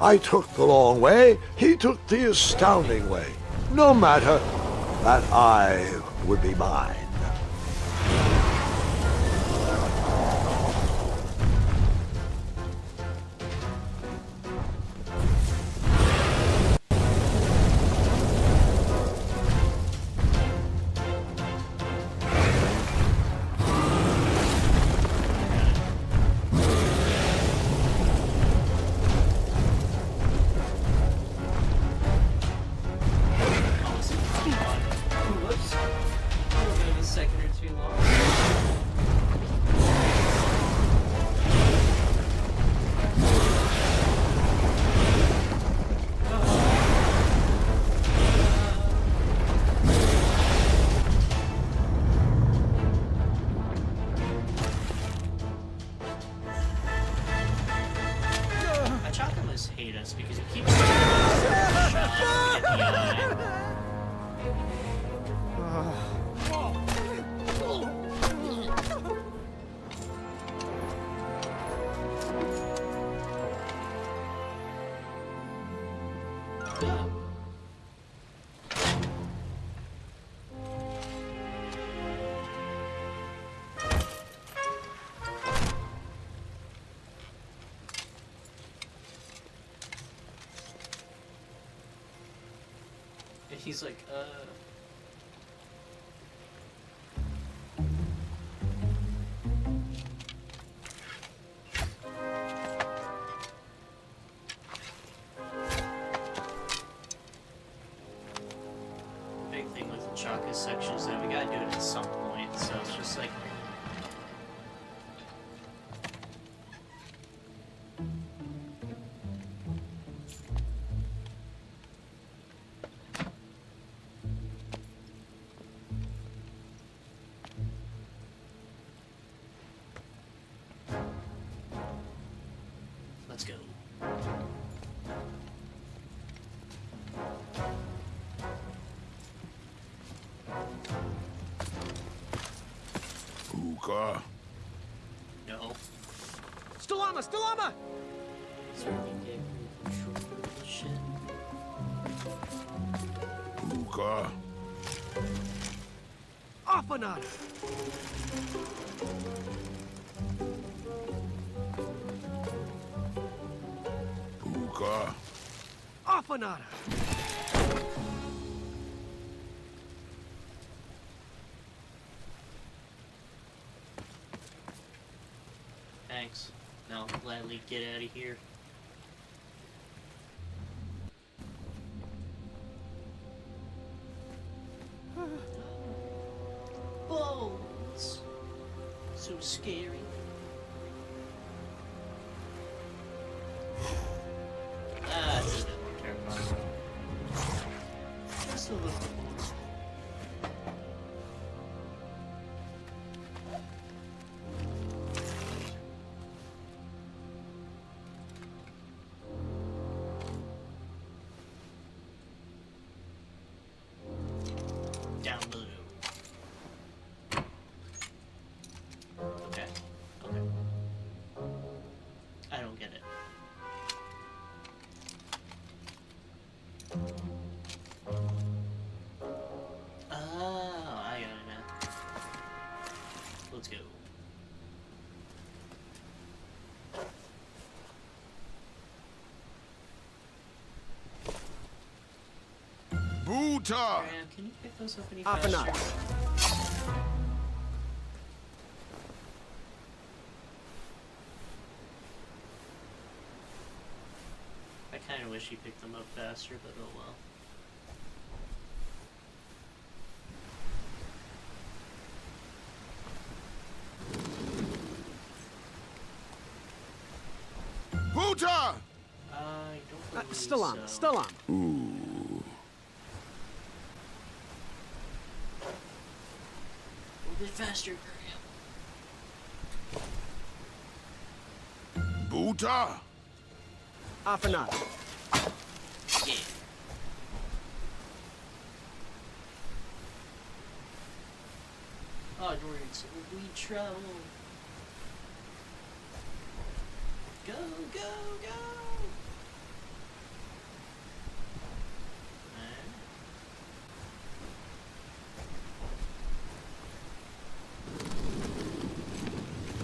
I took the long way, he took the astounding way. No matter, that eye would be mine. He's like, The big thing with the Chaka section is that we gotta do it at some point, so it's just like... Let's go. Hookah. No. Stalama! Stalama! Shit. Hookah. Afanada! Hookah. Afanada! Thanks. Now I'll gladly get out of here. Bones! scary. Ah, it's a bit more terrifying. Just a little bit more. Down below. Okay. Okay. I don't get it. Oh, I got it now. Let's go. Boota! Graham, can you pick those up any Up and faster? up. I kind of wish he picked them up faster, but oh well. Boota! I don't believe Still on, so. still on. Ooh. A little bit faster, Graham. Boota! Up and up. Yeah. Onwards, we travel. Go, go, go! Alright.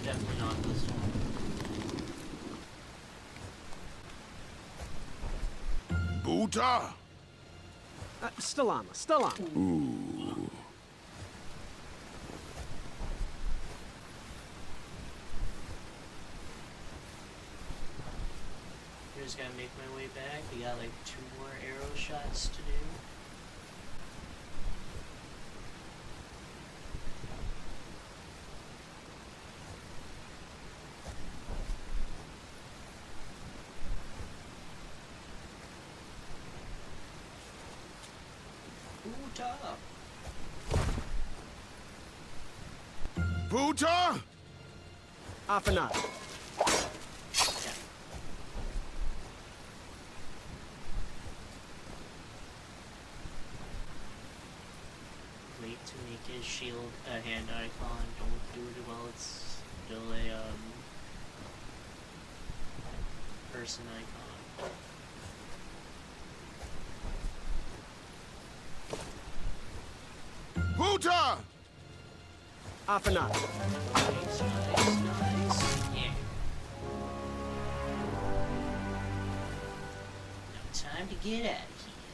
Definitely not this one. Boota! Still on, still on. Ooh. I just gotta make my way back. We got like 2 more arrow shots to do. Boota! Boota! Up and up. Wait to make his shield a hand icon. Don't do it while it's still a person icon. Boota! Up and up. Nice, nice, nice. Yeah. Now time to get out of here.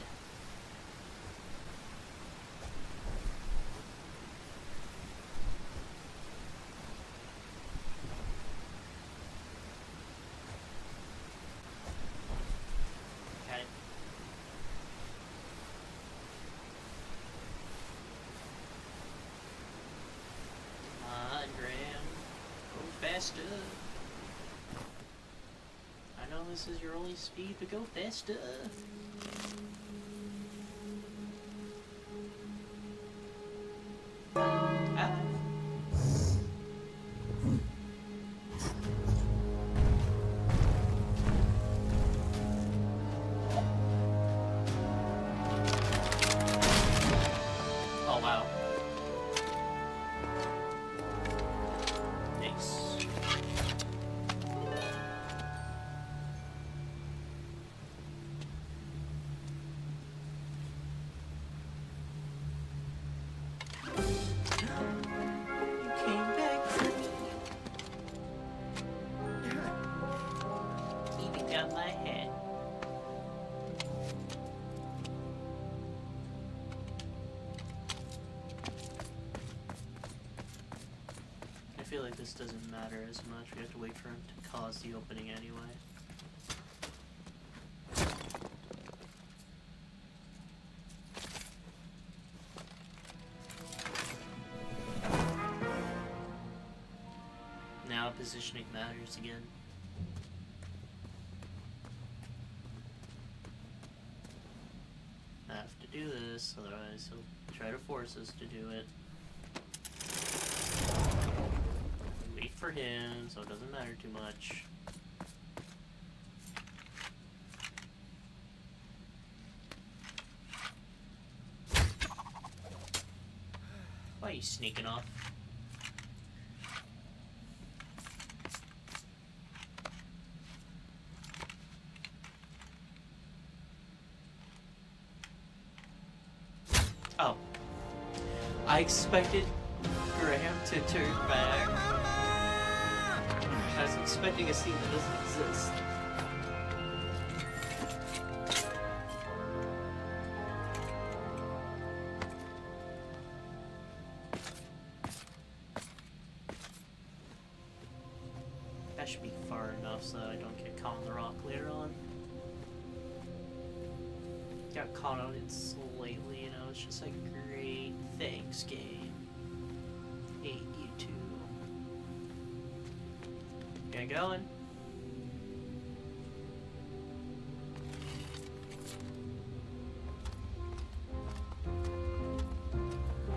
Okay. Come on, Graham. Go faster. I know this is your only speed, but go faster. Ah. Oh wow. Nice. You came back for me. Even got my head. I feel like this doesn't matter as much. We have to wait for him to cause the opening anyway. positioning matters again. I have to do this, otherwise he'll try to force us to do it. Wait for him, so it doesn't matter too much. Why are you sneaking off? Oh. I expected Graham to turn back. I was expecting a scene that doesn't exist. That should be far enough so I don't get caught on the rock later on. Got caught on it slightly, you know, it's just like, great, thanks game. Hate you too. Get going.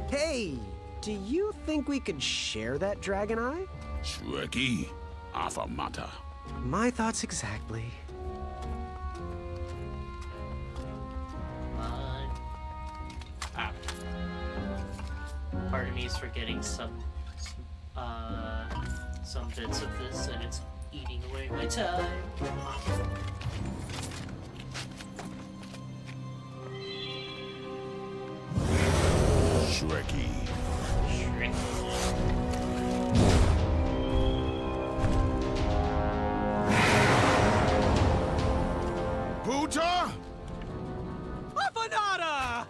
Hey, do you think we could share that dragon eye? Shrekky, Afamata. My thoughts exactly. Part of me is forgetting some bits of this, and it's eating away my time. Shrekky. Puta! Afanada!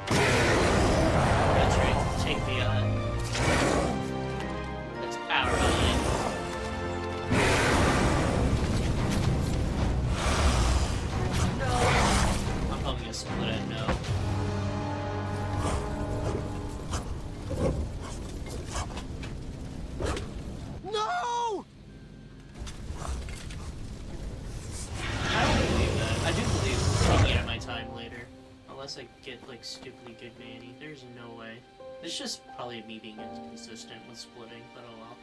That's right, take the that's our line. No! I'm probably gonna split it, no. No! I don't believe that. I do believe taking out my time later. Unless I get, like, stupidly good manny. There's no way. It's just probably me being inconsistent with splitting, but oh well.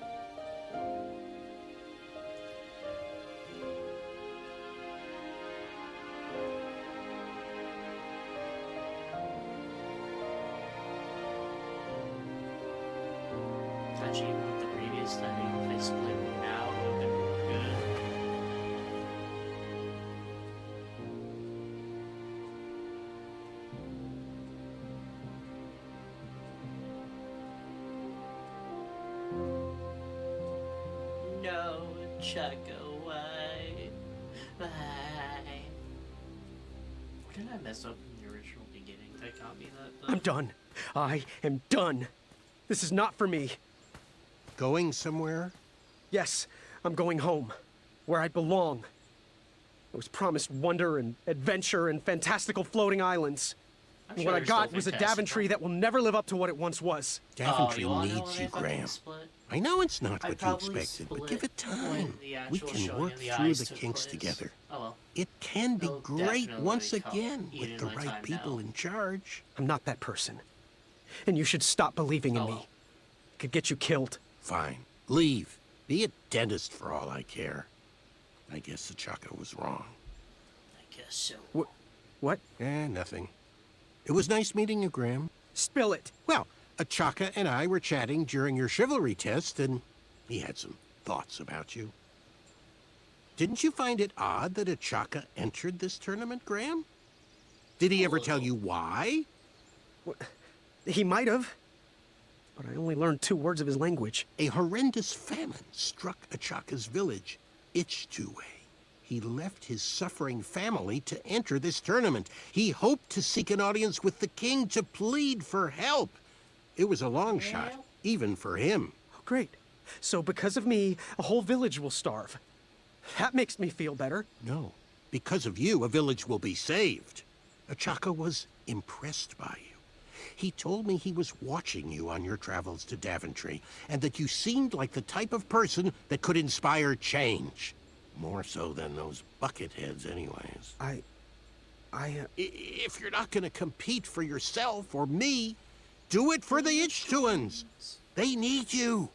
Actually, even with the previous timing, if I split now, it would have been good. No, chuck away. Bye. What did I mess up in the original beginning that got me that? I'm done. I am done. This is not for me. Going somewhere? Yes, I'm going home, where I belong. I was promised wonder and adventure and fantastical floating islands. And what I got was a Daventry that will never live up to what it once was. Daventry needs you, Graham. I know it's not what you expected, but give it time. We can work through the kinks together. Oh well. It can be great once again with the right people in charge. I'm not that person. And you should stop believing in me. It could get you killed. Fine. Leave. Be a dentist for all I care. I guess Achaka was wrong. I guess so. What? Nothing. It was nice meeting you, Graham. Spill it. Well, Achaka and I were chatting during your chivalry test, and he had some thoughts about you. Didn't you find it odd that Achaka entered this tournament, Graham? Did he ever tell you why? Well, he might have. But I only learned 2 words of his language. A horrendous famine struck Achaka's village, Ichtuwe. He left his suffering family to enter this tournament. He hoped to seek an audience with the king to plead for help. It was a long shot, even for him. Oh, great. So because of me, a whole village will starve. That makes me feel better. No. Because of you, a village will be saved. Achaka was impressed by you. He told me he was watching you on your travels to Daventry, and that you seemed like the type of person that could inspire change. More so than those bucket heads, anyways. If you're not gonna compete for yourself or me, do it for the Ichtuans. They need you.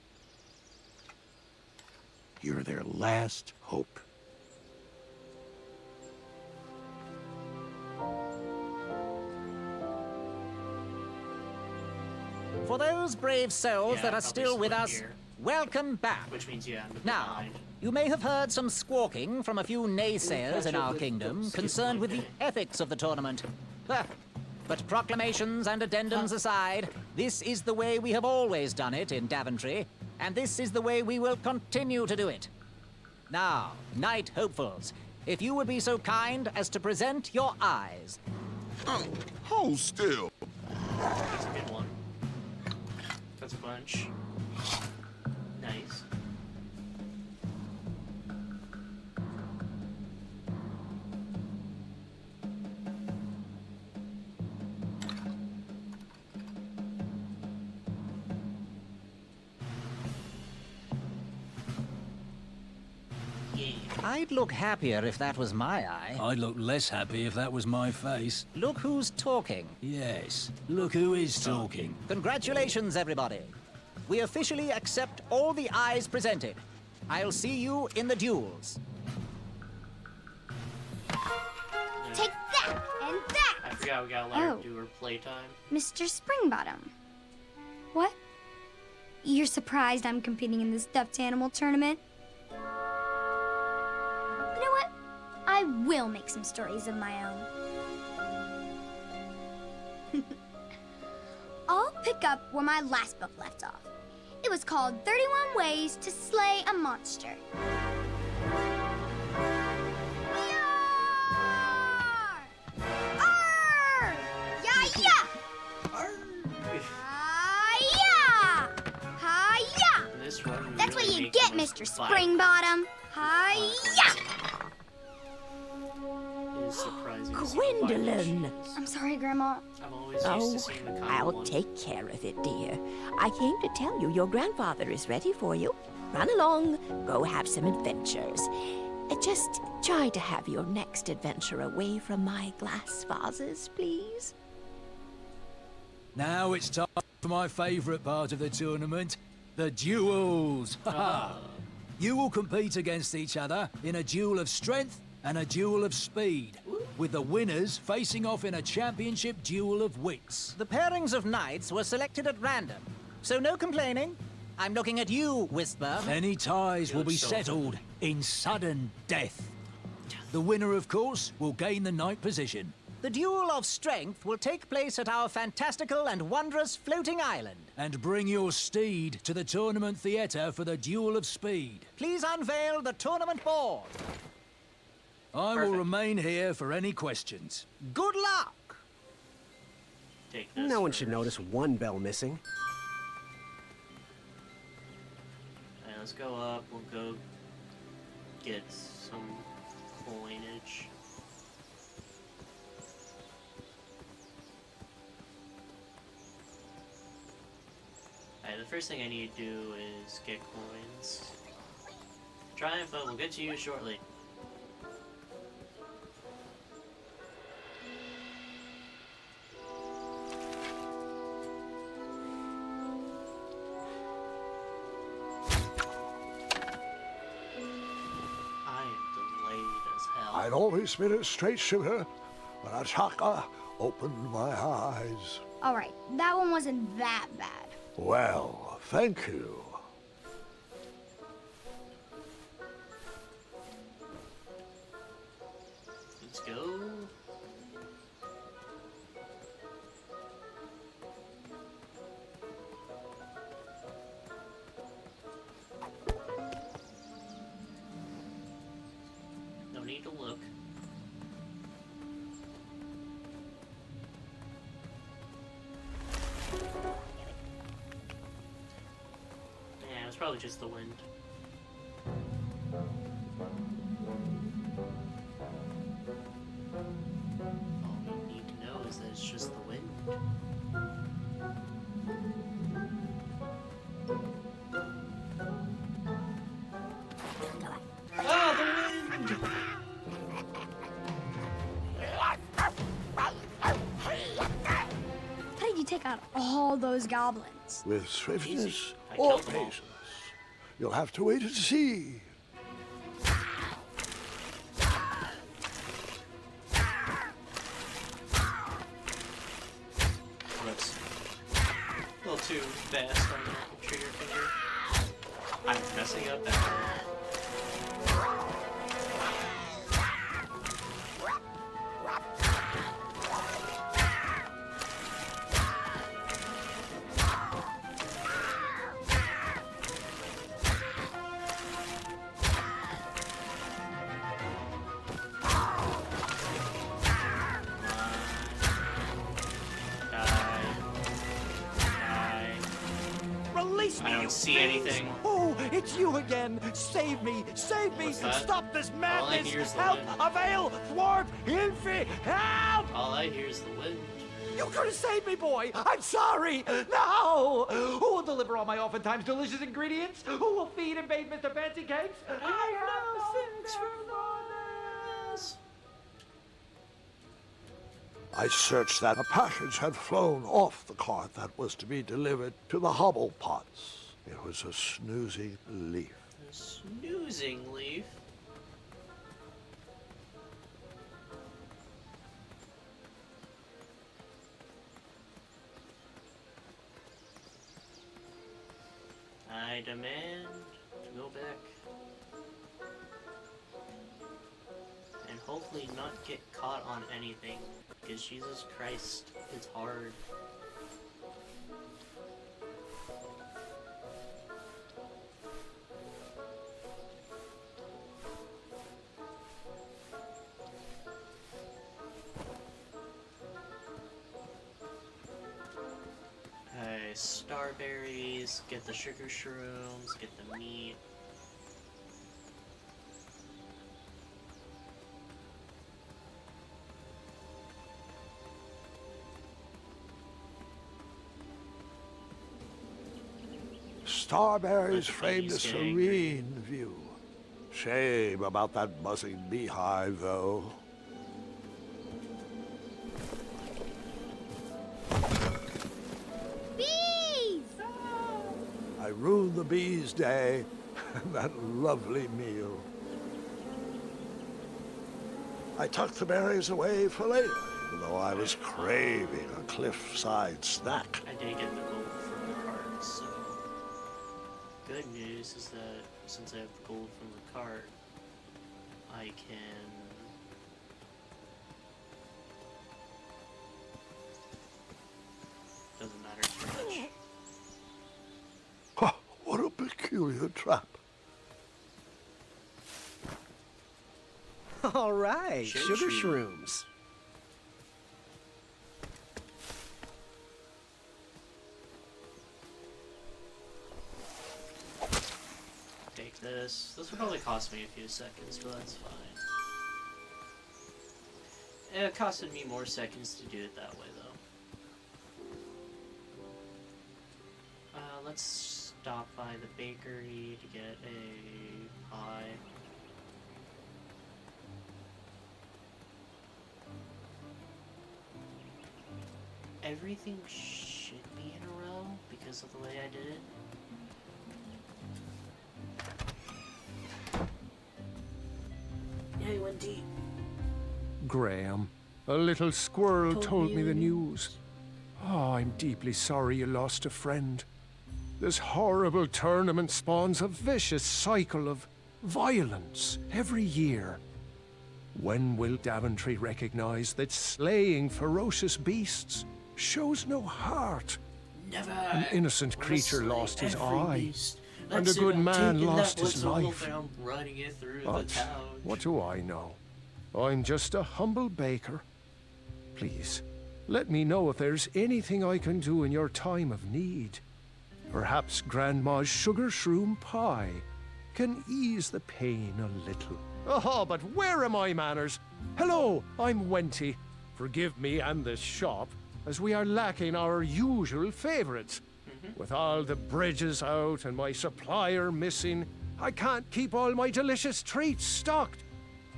You're their last hope. For those brave souls Yeah, that are probably still with split us, here. welcome back. Which means, yeah, I'm a bit Now, behind. you may have heard some squawking from a few naysayers in our kingdom concerned with the ethics of the tournament. But proclamations and addendums aside, this is the way we have always done it in Daventry, and this is the way we will continue to do it. Now, Knight Hopefuls, if you would be so kind as to present your eyes. Hold still. That's a good one. That's a bunch. Nice. I'd look happier if that was my eye. I'd look less happy if that was my face. Look who's talking. Yes, look who is talking. Congratulations, everybody. We officially accept all the eyes presented. I'll see you in the duels. Take that and that! I forgot we gotta let her do her playtime. Mr. Springbottom. What? You're surprised I'm competing in the stuffed animal tournament? You know what? I will make some stories of my own. I'll pick up where my last book left off. It was called 31 Ways to Slay a Monster. That's what you get, Mr. Springbottom. Hi-ya! It is surprising. Gwendolyn! I'm sorry, Grandma. I'm always used to seeing the common I'll one. take care of it, dear. I came to tell you your grandfather is ready for you. Run along, go have some adventures. Just try to have your next adventure away from my glass vases, please. Now it's time for my favourite part of the tournament, the duels. You will compete against each other in a duel of strength and a duel of speed, with the winners facing off in a championship duel of wits. The pairings of knights were selected at random, so no complaining. I'm looking at you, Whisper. Any ties will be settled in sudden death. The winner, of course, will gain the knight position. The duel of strength will take place at our fantastical and wondrous floating island. And bring your steed to the tournament theatre for the duel of speed. Please unveil the tournament board. I will remain here for any questions. Good luck! Take this No one first. should notice one bell missing. Alright, let's go up. We'll go get some coinage. Alright, the first thing I need to do is get coins. Triumph, we'll get to you shortly. I am delayed as hell. I'd always been a straight shooter, but Ataka opened my eyes. All right, that one wasn't that bad. Well, thank you. Let's go. No need to look. Yeah, it was probably just the wind. All we need to know is that it's just the wind. take out all those goblins? With swiftness I or killed them all. patience? You'll have to wait and see. Whoops. A little too fast on the trigger finger. I'm messing up that. Release me, I don't see anything. Oh, it's you again. Save me, save me. What's that? Stop this All I madness. hear is the Help, wind. avail, thwart, infi, help. All I hear is the wind. You could have saved me, boy. I'm sorry. No. Who will deliver all my oftentimes delicious ingredients? Who will feed and bathe Mr. Fancy Cakes? I have no fix for this. I searched that a package had flown off the cart that was to be delivered to the hobble pots. It was a snoozing leaf. A snoozing leaf? I demand to go back. And hopefully not get caught on anything. Because Jesus Christ, it's hard. Starberries, get the sugar shrooms, get the meat. Starberries framed a serene view. Shame about that buzzing beehive, though. Bees! I ruined the bees' day and that lovely meal. I tucked the berries away for later, even though I was craving a cliffside snack. I did get the gold from the cart, so... Good news is that since I have the gold from the cart, I can... Doesn't matter too much. Oh, what a peculiar trap. All right, sugar shrooms. Take this. This will probably cost me a few seconds, but that's fine. It costed me more seconds to do it that way, though. Let's stop by the bakery to get a pie. Everything should be in a row because of the way I did it. Yeah, he went deep. Graham, a little squirrel told me the news. Oh, I'm deeply sorry you lost a friend. This horrible tournament spawns a vicious cycle of violence every year. When will Daventry recognize that slaying ferocious beasts shows no heart? Never. An innocent creature lost his eye, beast. and a That's good it, I'm man taking lost that his little life. and I'm running it through But the town. what do I know? I'm just a humble baker. Please, let me know if there's anything I can do in your time of need. Perhaps Grandma's sugar shroom pie can ease the pain a little. Oh, but where are my manners? Hello, I'm Wenty. Forgive me and this shop, as we are lacking our usual favorites. With all the bridges out and my supplier missing, I can't keep all my delicious treats stocked.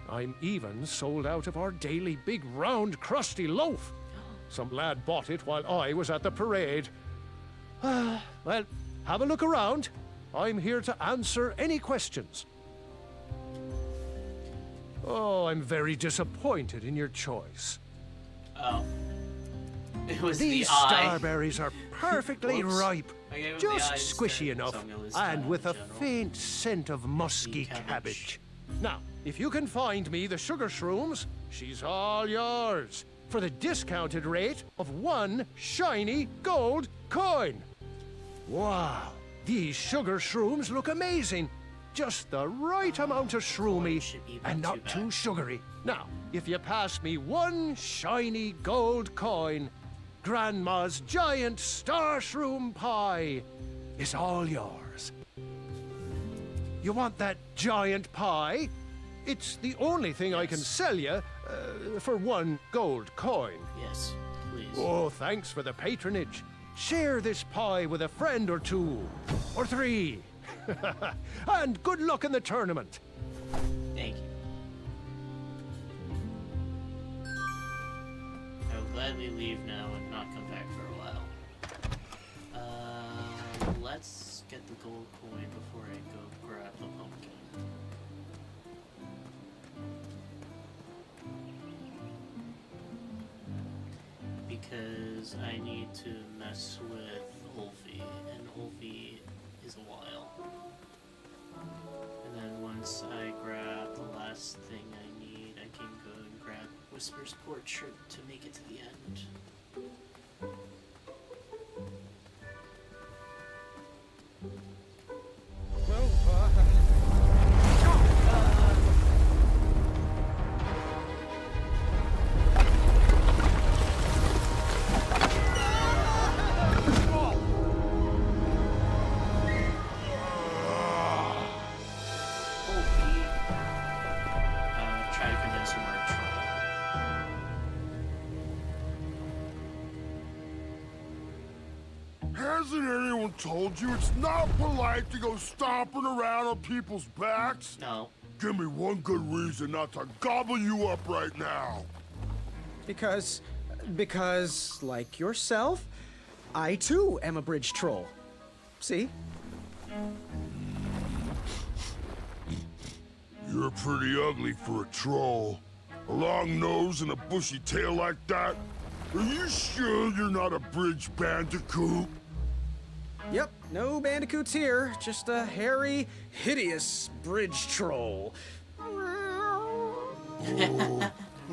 I'm even sold out of our daily big round crusty loaf. Some lad bought it while I was at the parade. Well, have a look around. I'm here to answer any questions. Oh, I'm very disappointed in your choice. Oh. It was These the eye. starberries are perfectly Whoops. ripe, I gave him just the eyes squishy instead, enough, so I'm gonna lose and time with in a general. faint scent of musky cabbage. Now, if you can find me the sugar shrooms, she's all yours for the discounted rate of 1 shiny gold coin. Wow, these sugar shrooms look amazing. Just the right amount of shroomy and not too sugary. Now, if you pass me 1 shiny gold coin, Grandma's giant star shroom pie is all yours. You want that giant pie? It's the only thing I can sell you for 1 gold coin. Yes, please. Oh, thanks for the patronage. Share this pie with a friend or 2, or 3. And good luck in the tournament. Thank you. I will gladly leave now and not come back for a while. Let's get the gold coin before I go grab the pumpkin. Because I need to mess with Ulfie, and Ulfie is a while. And then once I grab the last thing I need, I can go and grab Whisper's portrait to make it to the end. Try to convince him we're a troll. Hasn't anyone told you it's not polite to go stomping around on people's backs? No. Give me one good reason not to gobble you up right now. Because, like yourself, I too am a bridge troll. See? You're pretty ugly for a troll. A long nose and a bushy tail like that. Are you sure you're not a bridge bandicoot? Yep, no bandicoots here. Just a hairy, hideous bridge troll.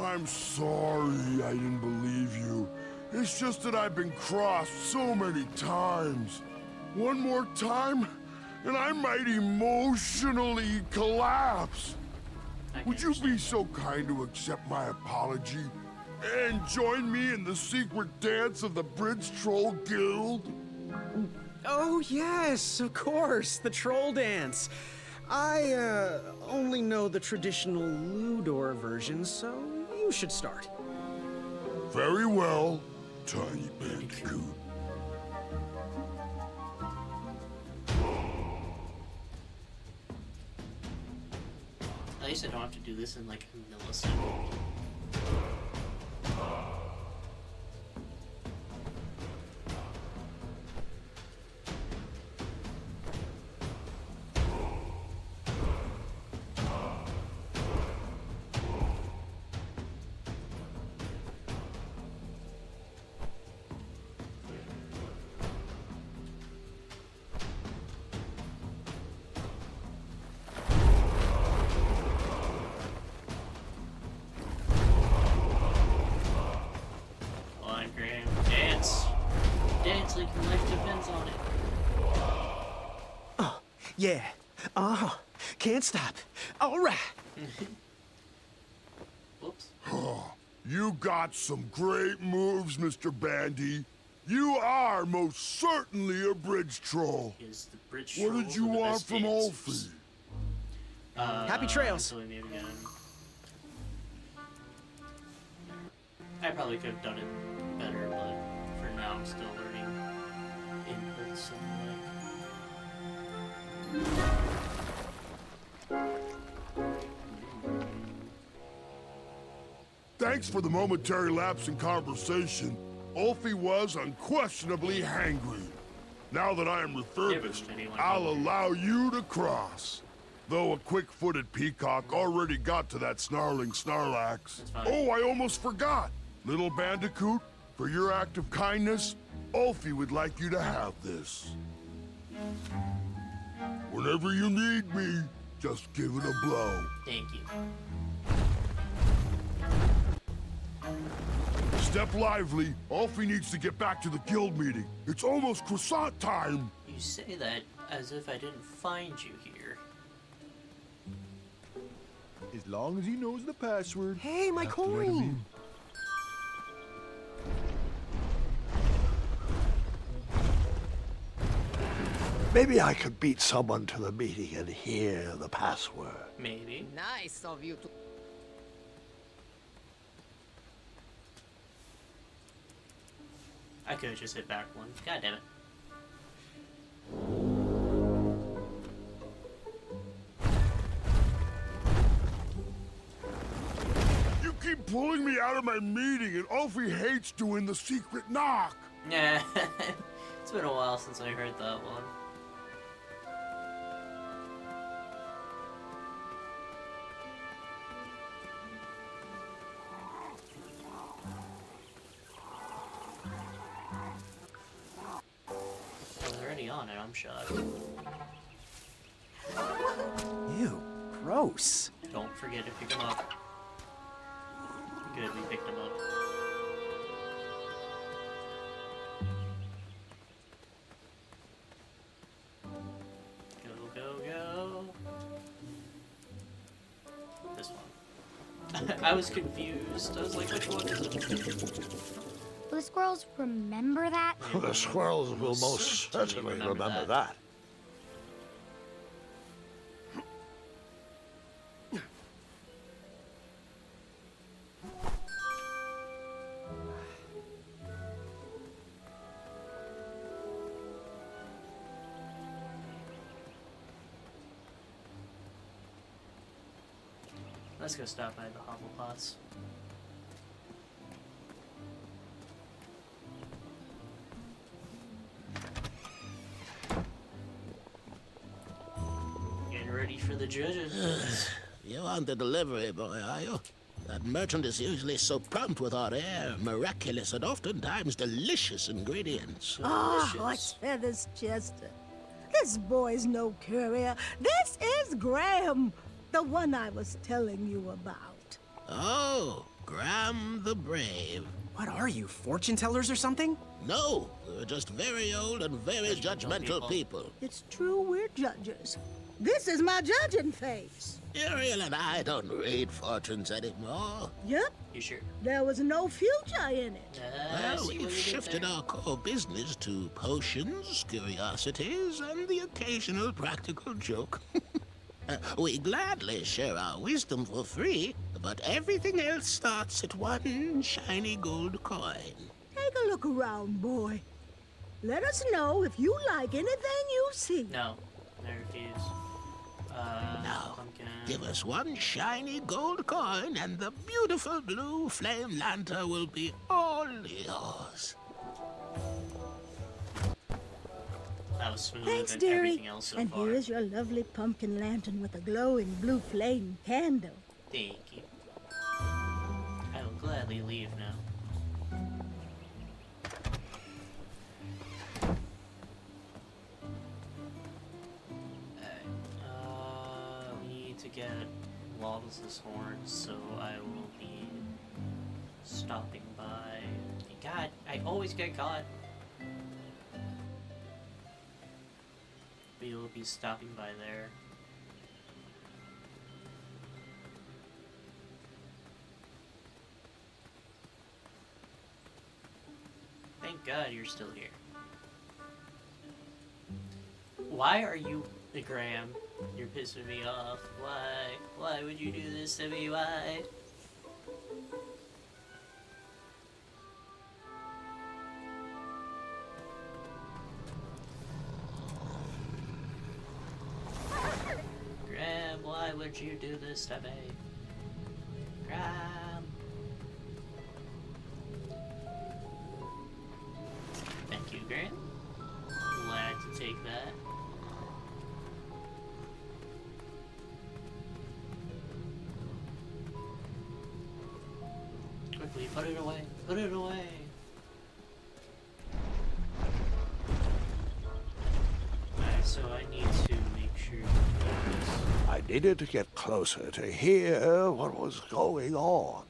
I'm sorry I didn't believe you. It's just that I've been crossed so many times. One more time, and I might emotionally collapse. Would you be so kind to accept my apology and join me in the secret dance of the Bridge Troll Guild? Oh, yes, of course, the troll dance. I, only know the traditional Ludor version, so you should start. Very well, Tiny Bandicoot. At least I don't have to do this in like a millisecond. Dance like your life depends on it. Oh, yeah. Can't stop. All right. Whoops. You got some great moves, Mr. Bandy. You are most certainly a bridge troll. Is the bridge what did you want from dancers. Ulfie? Happy trails. I probably could have done it better, but for now I'm still learning inputs and Thanks for the momentary lapse in conversation. Ulfie was unquestionably hangry. Now that I am refurbished, I'll allow you to cross. Though a quick-footed peacock already got to that snarling Snarlax. Oh, I almost forgot! Little Bandicoot, for your act of kindness, Ulfie would like you to have this. Whenever you need me, just give it a blow. Thank you. Step lively. Ulfie needs to get back to the guild meeting. It's almost croissant time. You say that as if I didn't find you here. As long as he knows the password. Hey, my coin! Maybe I could beat someone to the meeting and hear the password. Maybe. Nice of you to... I could have just hit back one. God damn it. You keep pulling me out of my meeting, and Ulfie hates doing the secret knock. Yeah, it's been a while since I heard that one. On it, I'm shocked. Ew, gross. Don't forget to pick him up. Good, we picked him up. Go, go, go. This one. I was confused. I was like, which one is it? Will the squirrels remember that? The squirrels will most certainly remember that. Let's go stop by the Hufflepuffs. Getting ready for the judges. You on the delivery boy, are you? That merchant is usually so prompt with our rare, miraculous, and oftentimes delicious ingredients. Ah, horse feathers, Chester. This boy's no courier. This is Graham, the one I was telling you about. Oh, Graham the Brave. What are you, fortune tellers or something? No, we're just very old and very judgmental people. It's true, we're judges. This is my judging face. Ariel and I don't read fortunes anymore. Yep. You sure? There was no future in it. Well, we've shifted our core business to potions, curiosities, and the occasional practical joke. We gladly share our wisdom for free, but everything else starts at one shiny gold coin. Take a look around, boy. Let us know if you like anything you see. No, I refuse. Now, pumpkin. give us one shiny gold coin, and the beautiful blue flame lantern will be all yours. That was smoother Thanks, than dearie. everything else so And far. here is your lovely pumpkin lantern with a glowing blue flame candle. Thank you. I will gladly leave now. We need to get Waddles' horns, so I will be stopping by. God, I always get caught. We will be stopping by there. Thank God you're still here. Why are you, Graham? You're pissing me off. Why? Why would you do this to me? Why? Graham, why would you do this to me? Graham. Great. Glad to take that. Quickly, put it away. Put it away. Alright, so I need to make sure. I needed to get closer to hear what was going on.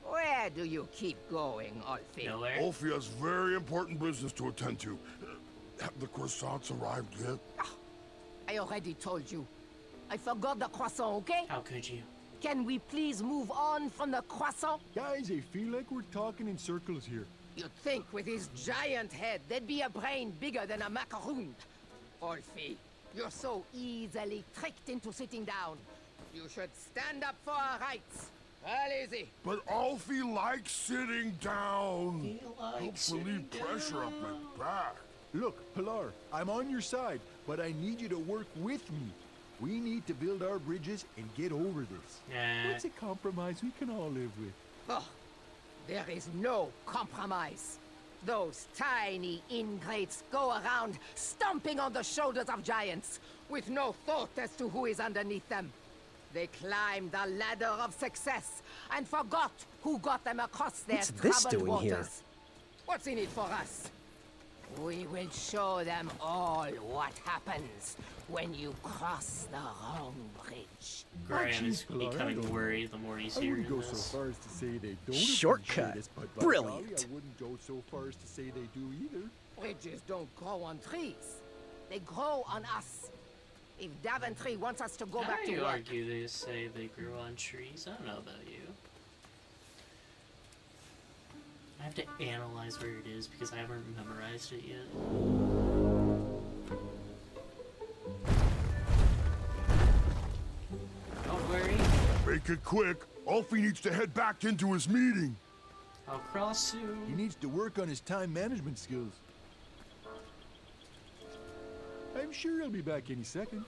Where do you keep going, Alfie? Nowhere. Alfie has very important business to attend to. Have the croissants arrived yet? I already told you. I forgot the croissant, okay? How could you? Can we please move on from the croissant? Guys, I feel like we're talking in circles here. You'd think with his giant head, there'd be a brain bigger than a macaroon. Alfie, you're so easily tricked into sitting down. You should stand up for our rights. Well, easy. But Alfie likes sitting down. He likes Helps relieve pressure up my back. Look, Pilar, I'm on your side, but I need you to work with me. We need to build our bridges and get over this. Nah. What's a compromise we can all live with? Oh, there is no compromise. Those tiny ingrates go around stomping on the shoulders of giants with no thought as to who is underneath them. They climbed the ladder of success and forgot who got them across their What's this troubled doing waters. here? What's in it for us? We will show them all what happens when you cross the wrong bridge. Graham is becoming worried the more he's I hearing wouldn't go this. so far as to say they don't Shortcut. appreciate us, but by Brilliant. golly, I wouldn't go so far as to say they do either. Bridges don't grow on trees. They grow on us. If Daventry wants us to go back to you work... argue they say they grew on trees. I don't know about you. I have to analyze where it is because I haven't memorized it yet. Don't worry. Make it quick. Alfie needs to head back into his meeting. I'll cross soon. He needs to work on his time management skills. I'm sure he'll be back any second.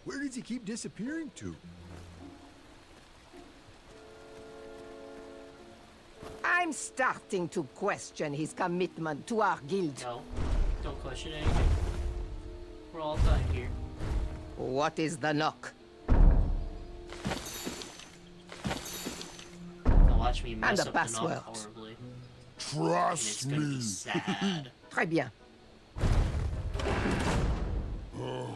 Where does he keep disappearing to? I'm starting to question his commitment to our guild. No, don't question anything. We're all done here. What is the knock? Now watch me mess And the up the password. knock horribly. Trust And it's gonna me. be sad. Très bien. Oh,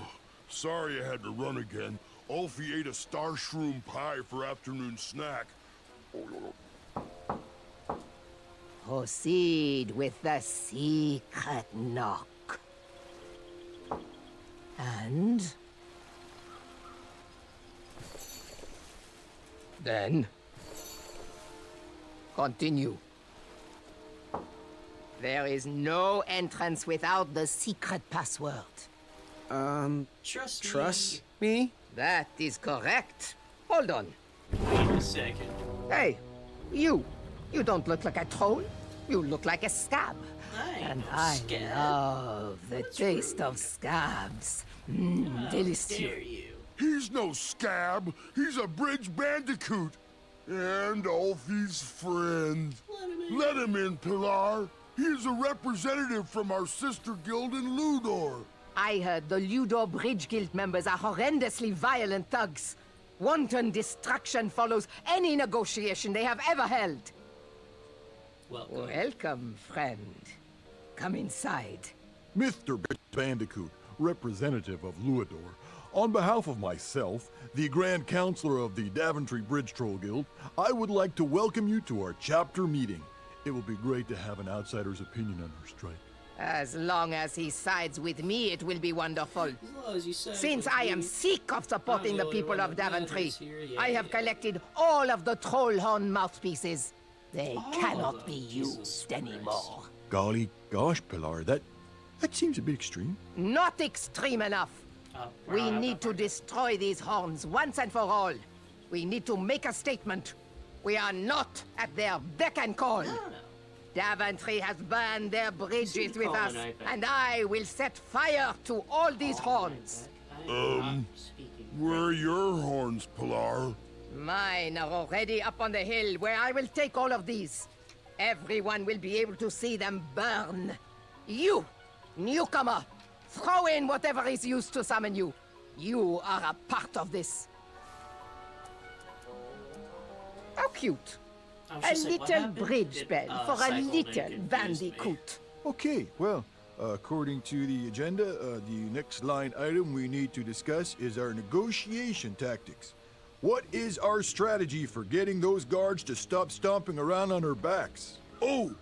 sorry I had to run again. Alfie ate a star shroom pie for afternoon snack. Proceed with the secret knock. And... then... continue. There is no entrance without the secret password. Trust me? That is correct. Hold on. Wait a second. Hey, you. You don't look like a troll. You look like a scab. And I love the taste of scabs. Delicious. He's no scab. He's a bridge bandicoot. And Alfie's friend. Let him in, Pilar. He is a representative from our sister guild in Ludor. I heard the Ludor Bridge Guild members are horrendously violent thugs. Wanton destruction follows any negotiation they have ever held. Welcome, friend. Come inside. Mr. Bandicoot, representative of Luador, on behalf of myself, the Grand Counselor of the Daventry Bridge Troll Guild, I would like to welcome you to our chapter meeting. It will be great to have an outsider's opinion on our strike. As long as he sides with me, it will be wonderful. Since I am sick of supporting the people of Daventry, I have collected all of the Trollhorn mouthpieces. They cannot be used anymore. Golly gosh, Pilar, that seems a bit extreme. Not extreme enough. We need to destroy these horns once and for all. We need to make a statement. We are not at their beck and call. Daventry has burned their bridges with us, and I will set fire to all these horns. Where are your horns, Pilar? Mine are already up on the hill where I will take all of these. Everyone will be able to see them burn. You, newcomer, throw in whatever is used to summon you. You are a part of this. How cute. A little bridge bell for a little bandicoot. Okay, well, according to the agenda, the next line item we need to discuss is our negotiation tactics. What is our strategy for getting those guards to stop stomping around on our backs? Oh!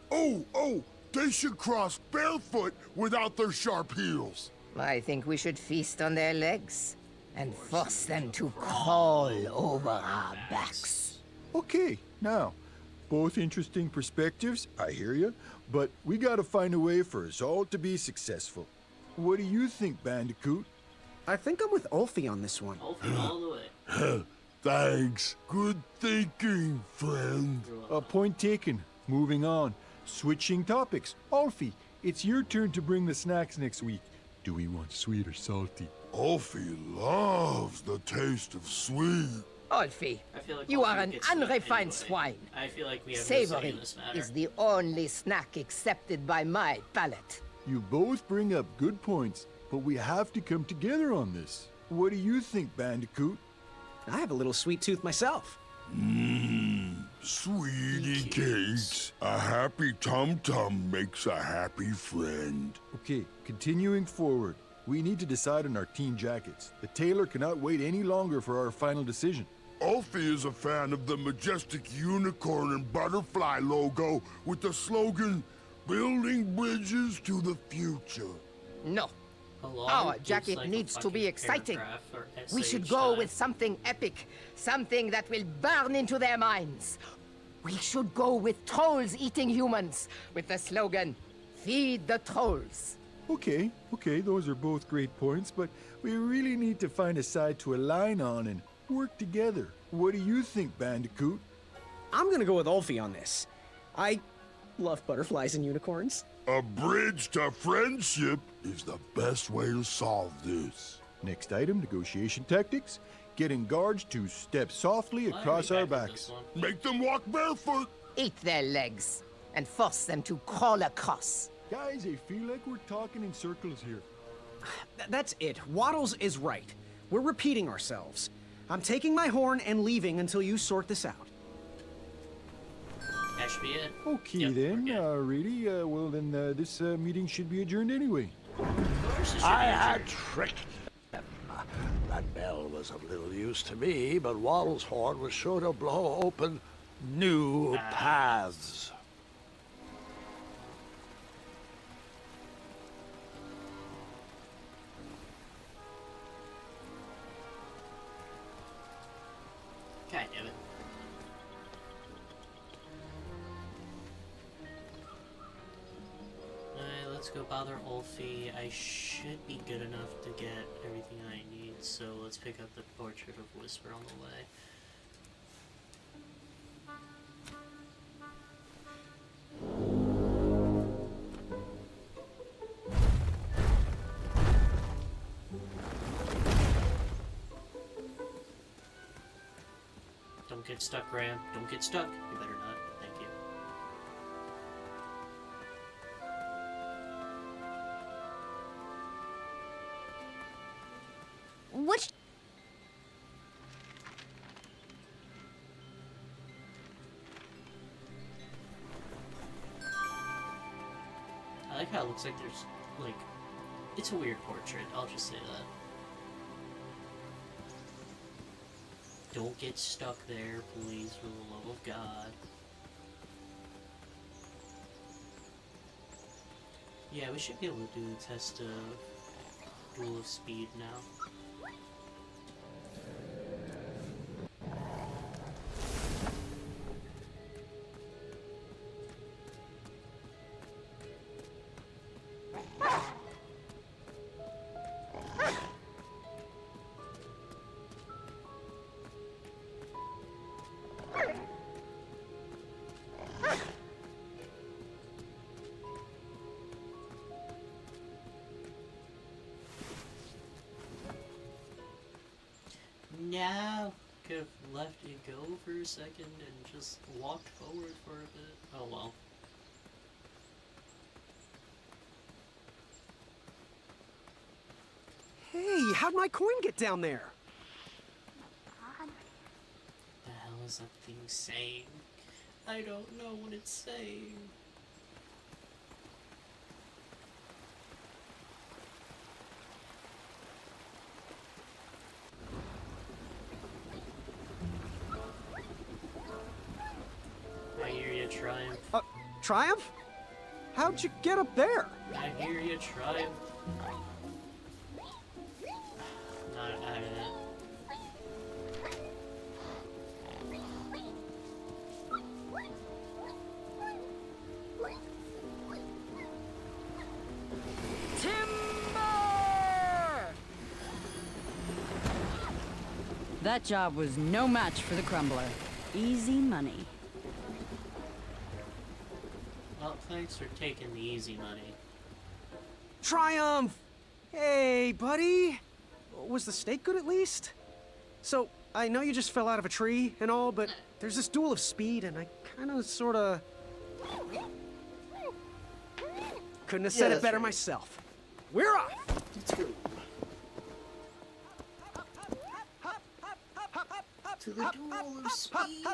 They should cross barefoot without their sharp heels. I think we should feast on their legs and force them to crawl over our backs. Okay, now, both interesting perspectives, I hear you, but we gotta find a way for us all to be successful. What do you think, Bandicoot? I think I'm with Ulfie on this one. Ulfie all the way. Thanks. Good thinking, friend. Point taken. Moving on. Switching topics. Alfie, it's your turn to bring the snacks next week. Do we want sweet or salty? Alfie loves the taste of sweet. Alfie, like you Alfie are an gets it unrefined anyway. swine. I feel like we have no say Savory in this matter. is the only snack accepted by my palate. You both bring up good points, but we have to come together on this. What do you think, Bandicoot? I have a little sweet tooth myself. Sweetie cakes. A happy tum-tum makes a happy friend. Okay, continuing forward. We need to decide on our team jackets. The tailor cannot wait any longer for our final decision. Alfie is a fan of the majestic unicorn and butterfly logo with the slogan, "Building bridges to the future." No. Hello, Our looks jacket like a needs to be fucking exciting. paragraph or We essay should each go time. with something epic, something that will burn into their minds. We should go with trolls eating humans, with the slogan, "Feed the trolls." Okay, those are both great points, but we really need to find a side to align on and work together. What do you think, Bandicoot? I'm gonna go with Ulfie on this. I love butterflies and unicorns. A bridge to friendship is the best way to solve this. Next item, negotiation tactics. Getting guards to step softly across our backs. Make them walk barefoot. Eat their legs and force them to crawl across. Guys, I feel like we're talking in circles here. That's it. Waddles is right. We're repeating ourselves. I'm taking my horn and leaving until you sort this out. That should be it. Okay Yep, then, we're good. really? Well then, this meeting should be adjourned anyway. I had tricked them. That bell was of little use to me, but Waddle's horn was sure to blow open new paths. God damn it. Alright, let's go bother Ulfie. I should be good enough to get everything I need, so let's pick up the portrait of Whisper on the way. Don't get stuck, Graham. Don't get stuck. You better not. Thank you. Which... I like how it looks like there's, like, it's a weird portrait. I'll just say that. Don't get stuck there, please, for the love of God. Yeah, we should be able to do the test of Duel of Speed now. No! Could have let it go for a second and just walked forward for a bit. Oh well. Hey, how'd my coin get down there? The hell is that thing saying? I don't know what it's saying. I hear you, Triumph. Triumph? How'd you get up there? I hear you, Triumph. Not having it. That job was no match for the Crumbler. Easy money. Well, thanks for taking the easy money. Triumph! Hey, buddy! Was the steak good at least? So, I know you just fell out of a tree and all, but there's this duel of speed, and I kinda sorta... couldn't have said it better myself. We're off! Let's go. To the duel of speed.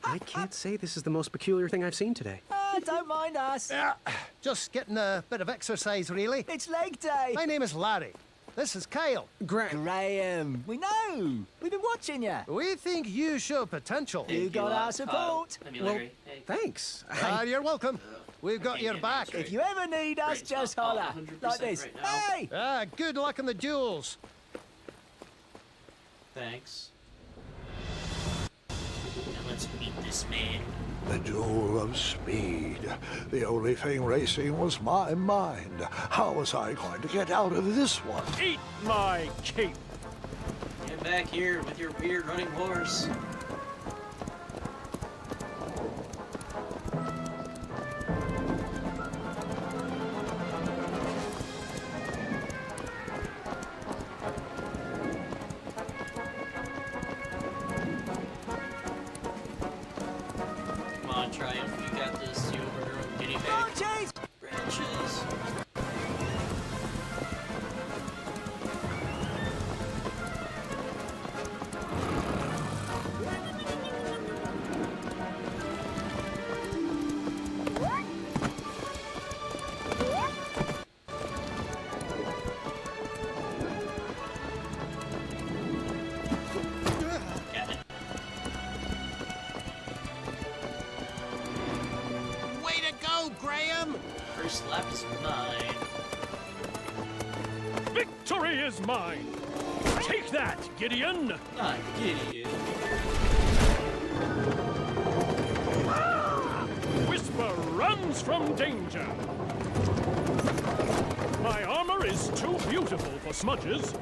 I can't say this is the most peculiar thing I've seen today. Don't mind us. Just getting a bit of exercise, really. It's leg day. My name is Larry. This is Kyle. Graham. We know. We've been watching you. We think you show potential. You got our support. Well, thanks. You're welcome. We've got your back. If you ever need us, just holler. Like this. Right Hey! Good luck in the duels. Thanks. Now let's beat this man. The duel of speed. The only thing racing was my mind. How was I going to get out of this one? Eat my cape! Get back here with your weird running horse. Triumph, you got this. You were your own guinea pig. Branches! Got it. Way to go, Graham! First lap is mine. Victory is mine! Take that, Gideon! Not Gideon. Whisper runs from danger. My armor is too beautiful for smudges.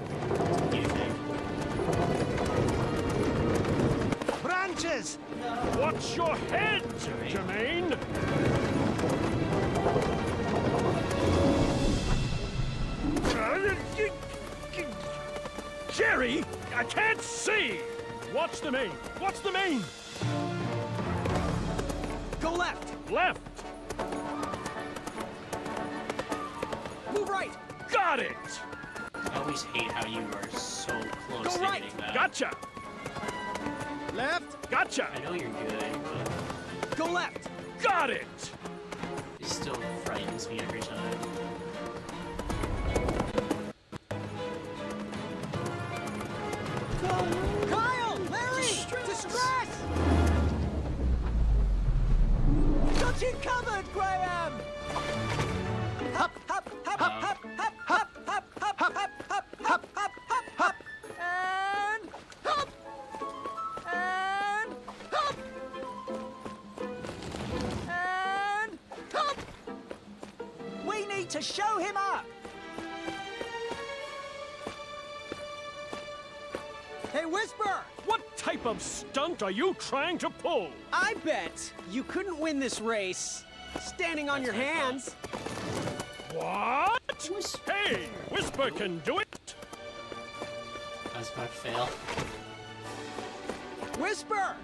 You think? Branches! Watch your head, Jermaine! Jerry, I can't see! Watch the main! Watch the main! Go left! Left! Move right! Got it! I always hate how you are so close Go to right. getting that. Gotcha! Left! Gotcha! I know you're good, but Go left! Got it! it still frightens me every time. Kyle! Larry! Distress! Got you covered, Graham! Hop, hop, hop, hop, hop, hop, hop, hop, hop, hop, hop, hop, hop, hop, hop, and hop! And hop! And hop! We need to show him up! Hey, Whisper! What type of stunt are you trying to pull? I bet you couldn't win this race standing on your hands. What? Hey, Whisper can do it! I was about to fail. Whisper!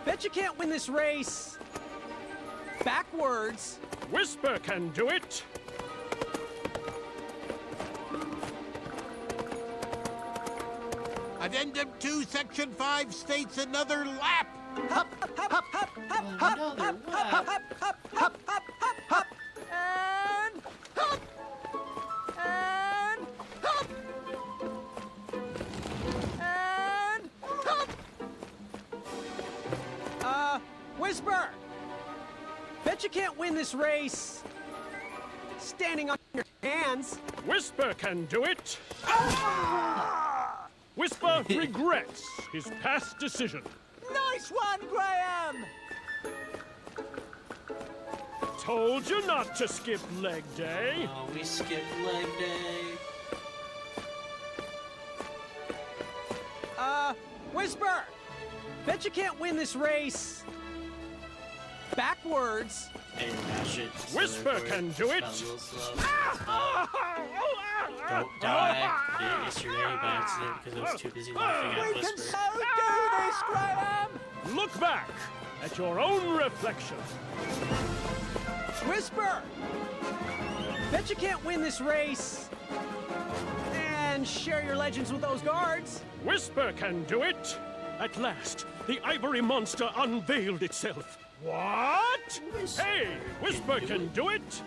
Bet you can't win this race backwards. Whisper can do it! Addendum 2, Section 5 states another lap. Hop, hop, hop, hop, hop, hop, hop, hop, hop, hop, hop, hop, hop, and hop, and hop, and hop. Whisper! Bet you can't win this race standing on your hands. Whisper can do it. Whisper regrets his past decision. Nice one, Graham! Told you not to skip leg day. Oh, we skipped leg day. Whisper! Bet you can't win this race backwards. And mash it. Whisper can do it. Don't die. I did it yesterday by accident because I was too busy laughing at We can Whisper. so do this, Graham! Look back at your own reflection. Whisper! Bet you can't win this race and share your legends with those guards. Whisper can do it. At last, the ivory monster unveiled itself. What? Hey, Whisper can do it.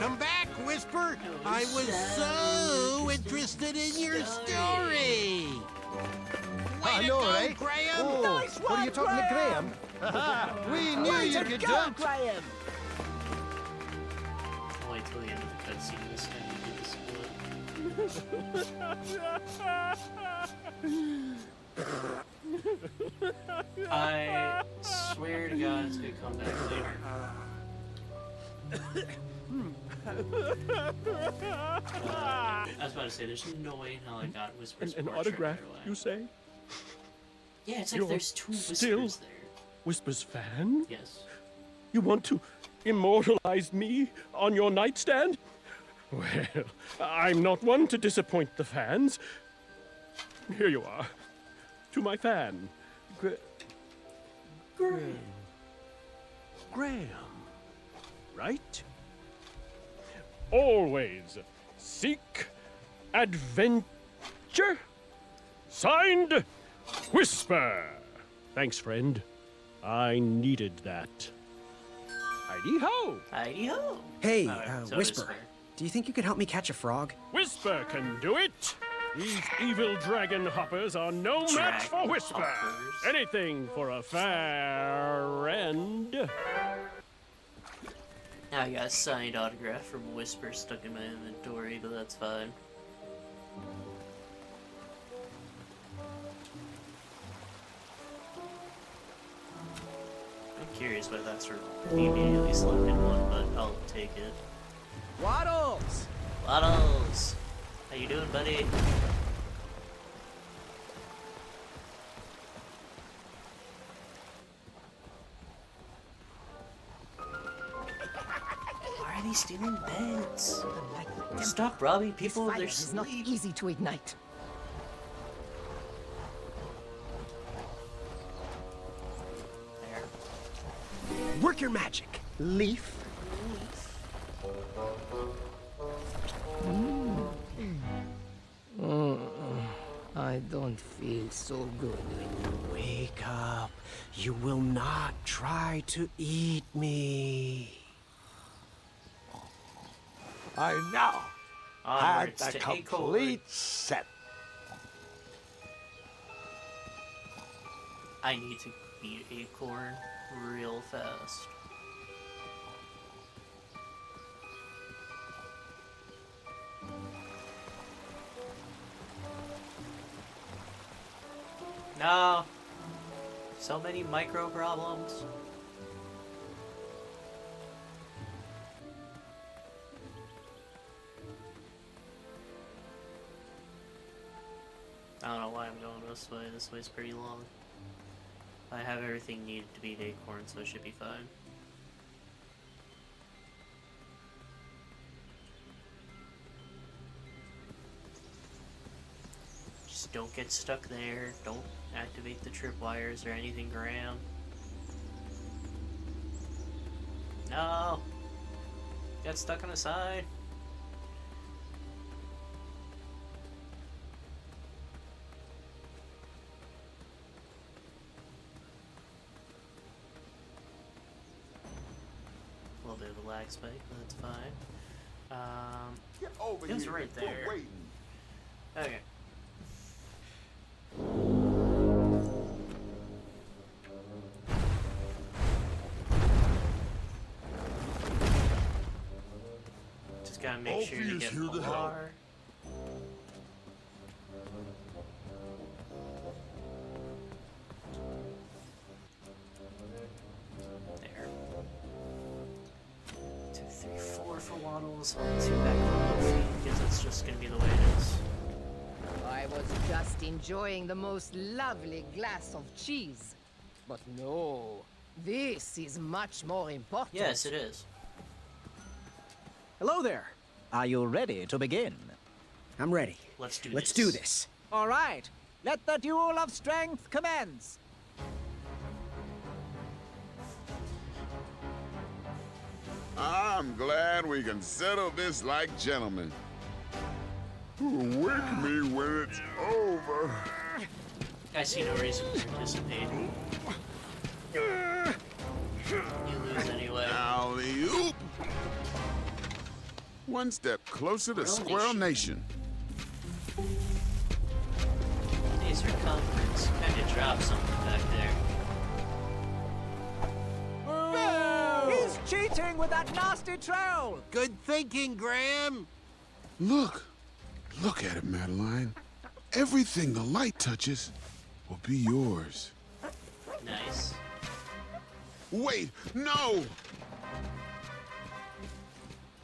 Come back, Whisper. I was so interested in your story. I know, right? Graham. Oh, Nice what are you one, talking to Graham? We knew Way you to could go, jump. Graham! I'll wait till the end of the cutscene this time to do the split. I swear to God it's gonna come back later. I was about to say, there's no way in hell I got Whisper's An portrait autograph, right away. you say? Yeah, it's like You're there's two still Whispers there. Whisper's fan? Yes. You want to immortalize me on your nightstand? Well, I'm not one to disappoint the fans. Here you are. To my fan. Graham. Graham. Right? Always seek adventure. Signed, Whisper. Thanks, friend. I needed that. Heidi ho! Heidi ho! Hey, so Whisper, do you think you could help me catch a frog? Whisper can do it. These evil dragon hoppers are no match for Whisper. Anything for a friend. Now I got a signed autograph from Whisper stuck in my inventory, but that's fine. I'm curious why that's immediately selected one, but I'll take it. Waddles! Waddles! How you doing, buddy? Why are they stealing beds? Stop robbing people of their This fire is not sleep. easy to ignite. Work your magic, Leaf. I don't feel so good. Wake up. You will not try to eat me. I now had Onwards the to complete set. I need to beat Acorn real fast. No! So many micro problems. I don't know why I'm going this way. This way's pretty long. I have everything needed to beat Acorn, so it should be fine. Just don't get stuck there. Don't activate the tripwires or anything, Graham. No! Got stuck on the side. lag spike, but that's fine. Get over it was here. right You're there. waiting. Okay. Just gotta make sure you get Polar. There. 2, 3, 4 for Waddles. 2 back on feet because it's just gonna be the way it is. I was just enjoying the most lovely glass of cheese. But no, this is much more important. Yes, it is. Hello there. Are you ready to begin? I'm ready. Let's do Let's this. do this. All right. Let the duel of strength commence. I'm glad we can settle this like gentlemen. Wake me when it's over. I see no reason to participate. You lose anyway. Alley-oop. One step closer to Squirrel Nation. These circumference kind of dropped something back there. He's cheating with that nasty troll. Good thinking, Graham. Look at it, Madeline. Everything the light touches will be yours. Nice. Wait, no!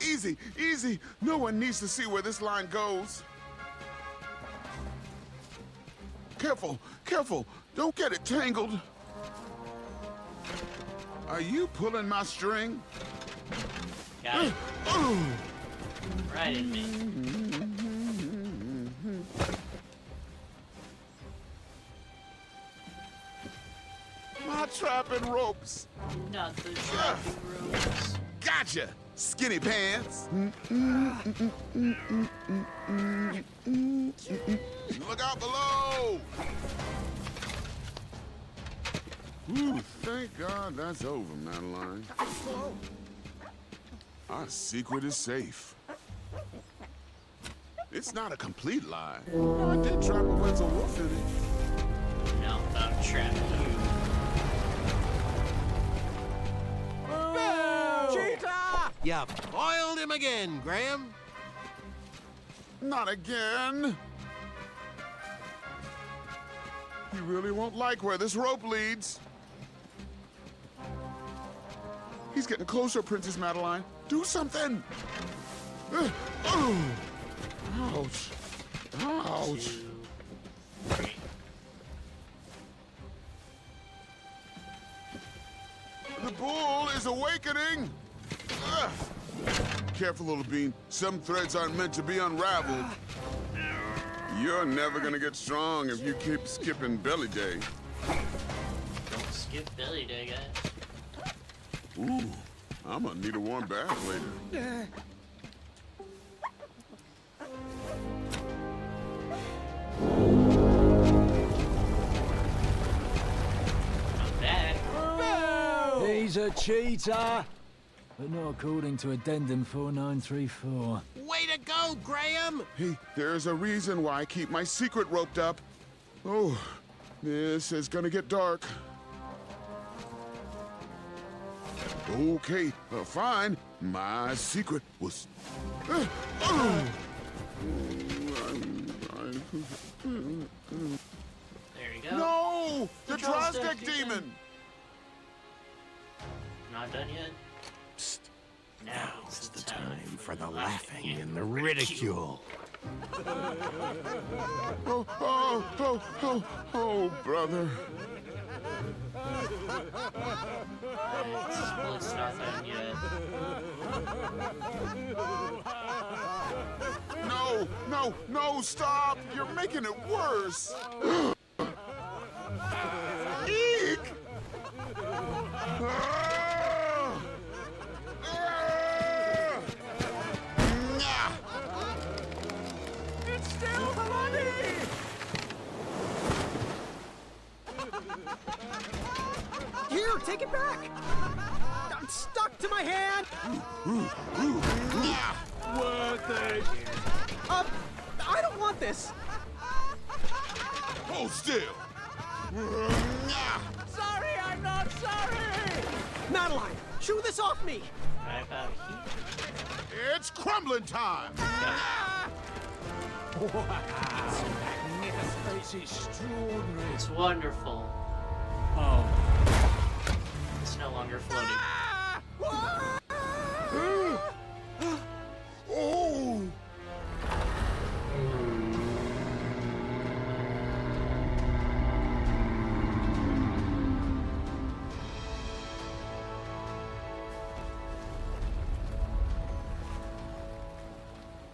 Easy, easy. No one needs to see where this line goes. Careful, careful. Don't get it tangled. Are you pulling my string? Got it. Right in me. My trapping ropes. Not the trapping ropes. Gotcha, skinny pants. Look out below. Ooh, thank God that's over, Madeline. Our secret is safe. It's not a complete lie. I did trap a Wetzel Wolf in it. Now I'm about to trap you. Cheetah! You foiled him again, Graham. Not again. He really won't like where this rope leads. He's getting closer, Princess Madeline. Do something. Ouch. Ouch. The bull is awakening. Ugh. Careful, little bean. Some threads aren't meant to be unraveled. You're never gonna get strong if you keep skipping belly day. Don't skip belly day, guys. Ooh, I'm gonna need a warm bath later. I'm back. He's a cheater, but not according to Addendum 4934. Way to go, Graham! Hey, there's a reason why I keep my secret roped up. Oh, this is gonna get dark. Okay, fine. My secret was... There you go. No! The Drozdek demon! Not done yet? Psst. Now's the time for the laughing and the ridicule. Oh, brother. It's not done yet. No, stop! You're making it worse! Eek! It's still bloody! Here, take it back! I'm stuck to my my hand! Worth it. I don't want this. Hold still. Sorry, I'm not sorry! Madeline, shoo this off me! Right about here. It's crumbling time. It's extraordinary. It's wonderful. Oh. It's no longer floating. Oh!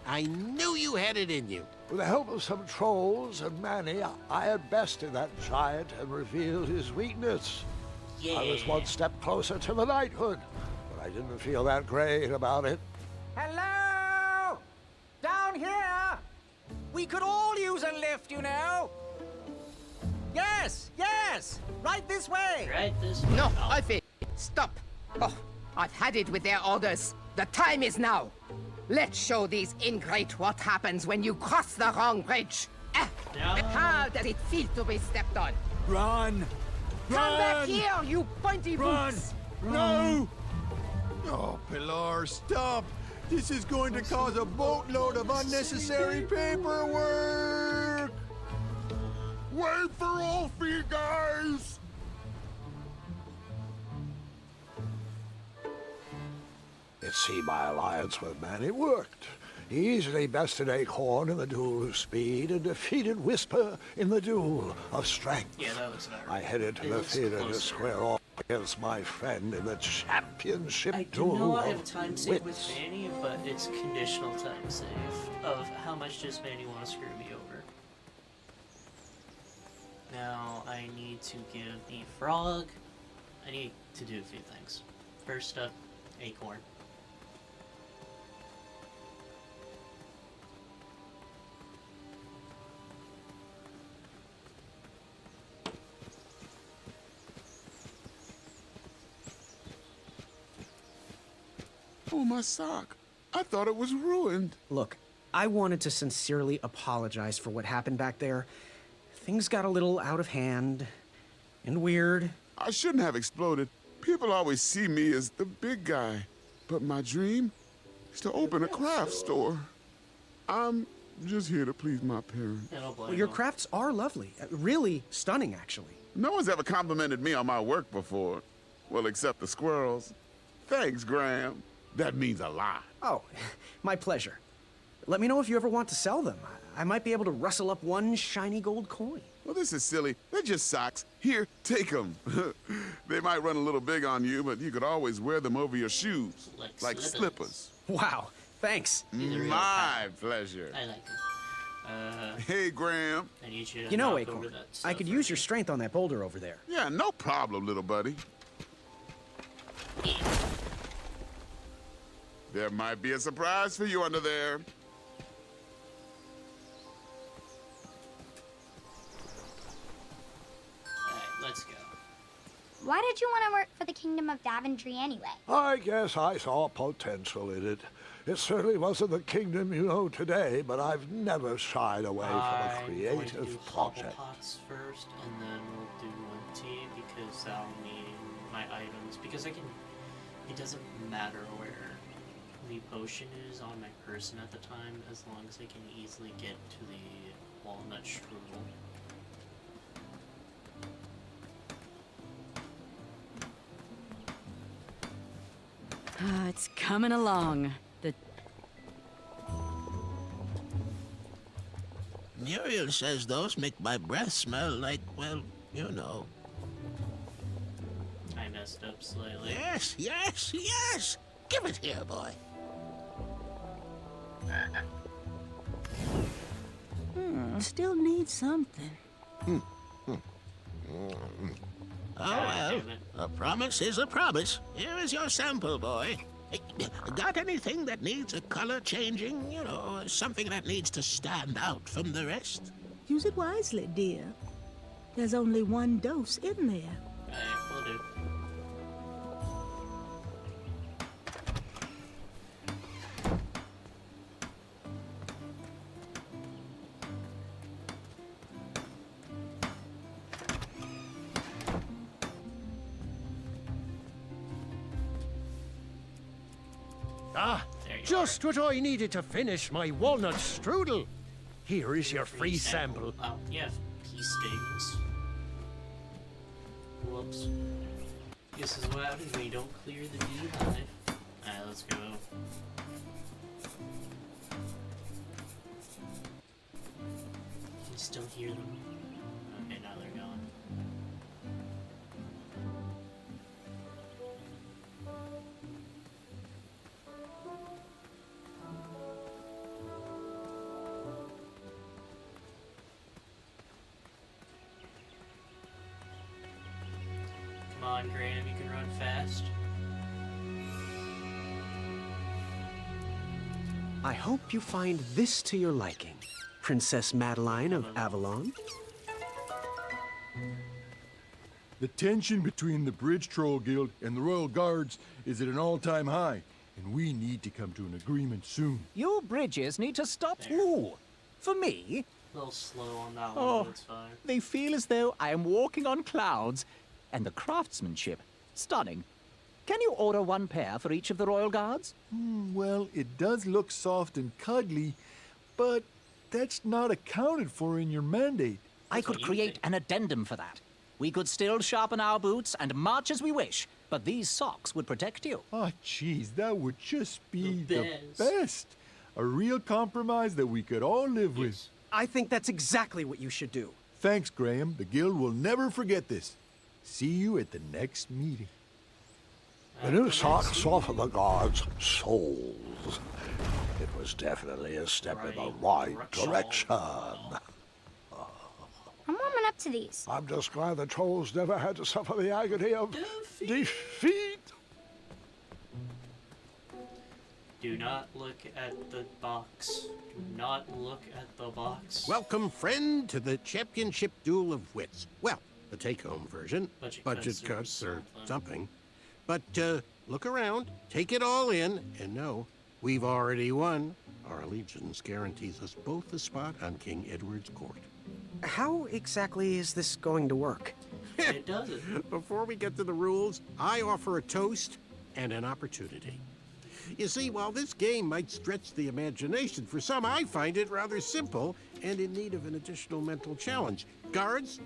I knew you had it in you. With the help of some trolls and Manny, I had bested that giant and revealed his weakness. Yeah. I was one step closer to the knighthood, but I didn't feel that great about it. Hello? Down here? We could all use a lift, you know. Yes, yes. Right this way. Right this way. No, I fail. Stop. Oh, I've had it with their orders. The time is now. Let's show these ingrate what happens when you cross the wrong bridge. How does it feel to be stepped on? Run! Come back here, you pointy boots! No! Oh, Pilar, stop! This is going to cause a boatload of unnecessary paperwork! Wait for Ulfie, guys! It seemed my alliance with Manny worked. He easily bested Acorn in the duel of speed and defeated Whisper in the duel of strength. Yeah, that looks better. I headed to the theater to square off against my friend in the championship duel know I of have time save with wits. Manny, but it's conditional time save of how much does Manny want to screw me over. Now I need to give the frog. I need to do a few things. First up, Acorn. Oh, my sock. I thought it was ruined. Look, I wanted to sincerely apologize for what happened back there. Things got a little out of hand and weird. I shouldn't have exploded. People always see me as the big guy. But my dream is to open a craft store. I'm just here to please my parents. Well, your crafts are lovely. Really stunning, actually. No one's ever complimented me on my work before. Well, except the squirrels. Thanks, Graham. That means a lot. Oh, my pleasure. Let me know if you ever want to sell them. I might be able to rustle up one shiny gold coin. Well, this is silly. They're just socks. Here, take them. They might run a little big on you, but you could always wear them over your shoes. Like slippers. Wow, thanks. My pleasure. I like them. Hey, Graham. I need you to You know, knock Acorn, over that I stuff could for use me. your strength on that boulder over there. Yeah, no problem, little buddy. There might be a surprise for you under there. Alright, let's go. Why did you want to work for the Kingdom of Daventry anyway? I guess I saw potential in it. It certainly wasn't the kingdom you know today, but I've never shied away from a I'm going to creative do project. pots first, and then we'll do one tea because that'll need my items. Because I can. It doesn't matter where the potion is on my person at the time, as long as I can easily get to the walnut strudel. It's coming along. The Muriel says those make my breath smell like, well, you know. I messed up slightly. Yes, yes, yes! Give it here, boy. Still need something. Oh, well, a promise is a promise. Here is your sample, boy. Got anything that needs a color changing? You know, something that needs to stand out from the rest? Use it wisely, dear. There's only one dose in there. Alright, will do. Ah, just what I needed to finish my walnut strudel. Here is your free sample. Oh, yeah, pea stings. Whoops. This is what happens when you don't clear the beehive. Alright, let's go. Can you still hear them? Okay, now they're gone. Come on, Graham, you can run fast. I hope you find this to your liking, Princess Madeline of Avalon. The tension between the Bridge Troll Guild and the Royal Guards is at an all-time high, and we need to come to an agreement soon. Your bridges need to stop. Ooh, for me, A little slow on that one, oh, but it's fine. they feel as though I am walking on clouds, and the craftsmanship, stunning. Can you order one pair for each of the Royal Guards? Well, it does look soft and cuddly, but that's not accounted for in your mandate. I could create an addendum for that. We could still sharpen our boots and march as we wish, but these socks would protect you. Oh, jeez, that would just be the best. A real compromise that we could all live with. I think that's exactly what you should do. Thanks, Graham. The Guild will never forget this. See you at the next meeting. The new socks soften the guards' souls. It was definitely a step in the right direction. I'm warming up to these. I'm just glad the trolls never had to suffer the agony of defeat. Do not look at the box. Do not look at the box. Welcome, friend, to the championship duel of wits. Well, the take-home version. Budget cuts or something. But look around, take it all in, and know we've already won. Our allegiance guarantees us both a spot on King Edward's court. How exactly is this going to work? It doesn't. Before we get to the rules, I offer a toast and an opportunity. You see, while this game might stretch the imagination, for some I find it rather simple and in need of an additional mental challenge. Guards,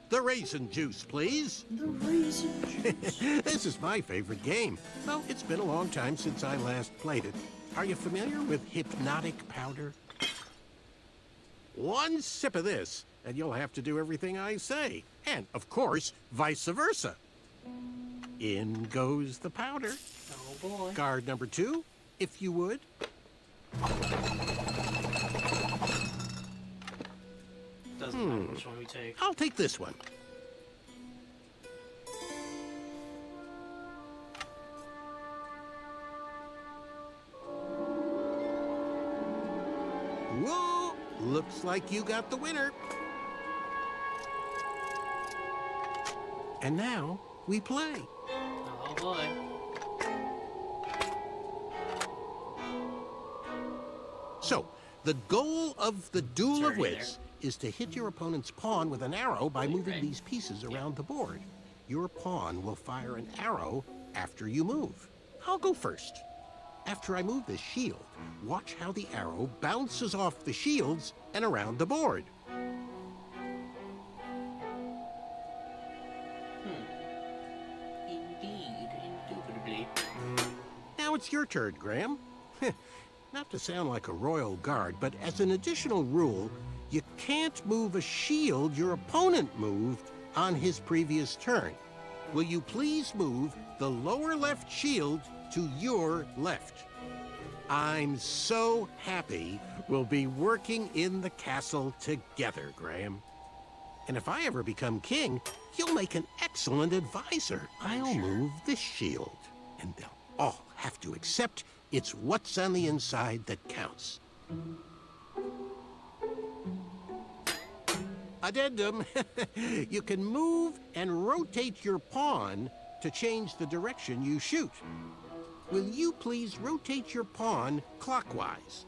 the raisin juice, please. The raisin juice. This is my favorite game. Well, it's been a long time since I last played it. Are you familiar with hypnotic powder? One sip of this, and you'll have to do everything I say. And, of course, vice versa. In goes the powder. Oh, boy. Guard number 2, if you would. Doesn't matter which one we take. I'll take this one. Whoa! Looks like you got the winner. And now we play. Oh boy. So, the goal of the Duel of Wits is to hit your opponent's pawn with an arrow by moving these pieces around the board. Your pawn will fire an arrow after you move. I'll go first. After I move the shield, watch how the arrow bounces off the shields and around the board. Indeed, indubitably. Now it's your turn, Graham. Not to sound like a royal guard, but as an additional rule, you can't move a shield your opponent moved on his previous turn. Will you please move the lower left shield to your left? I'm so happy we'll be working in the castle together, Graham. And if I ever become king, you'll make an excellent advisor. I'll move this shield, and they'll all have to accept it's what's on the inside that counts. Addendum. You can move and rotate your pawn to change the direction you shoot. Will you please rotate your pawn clockwise?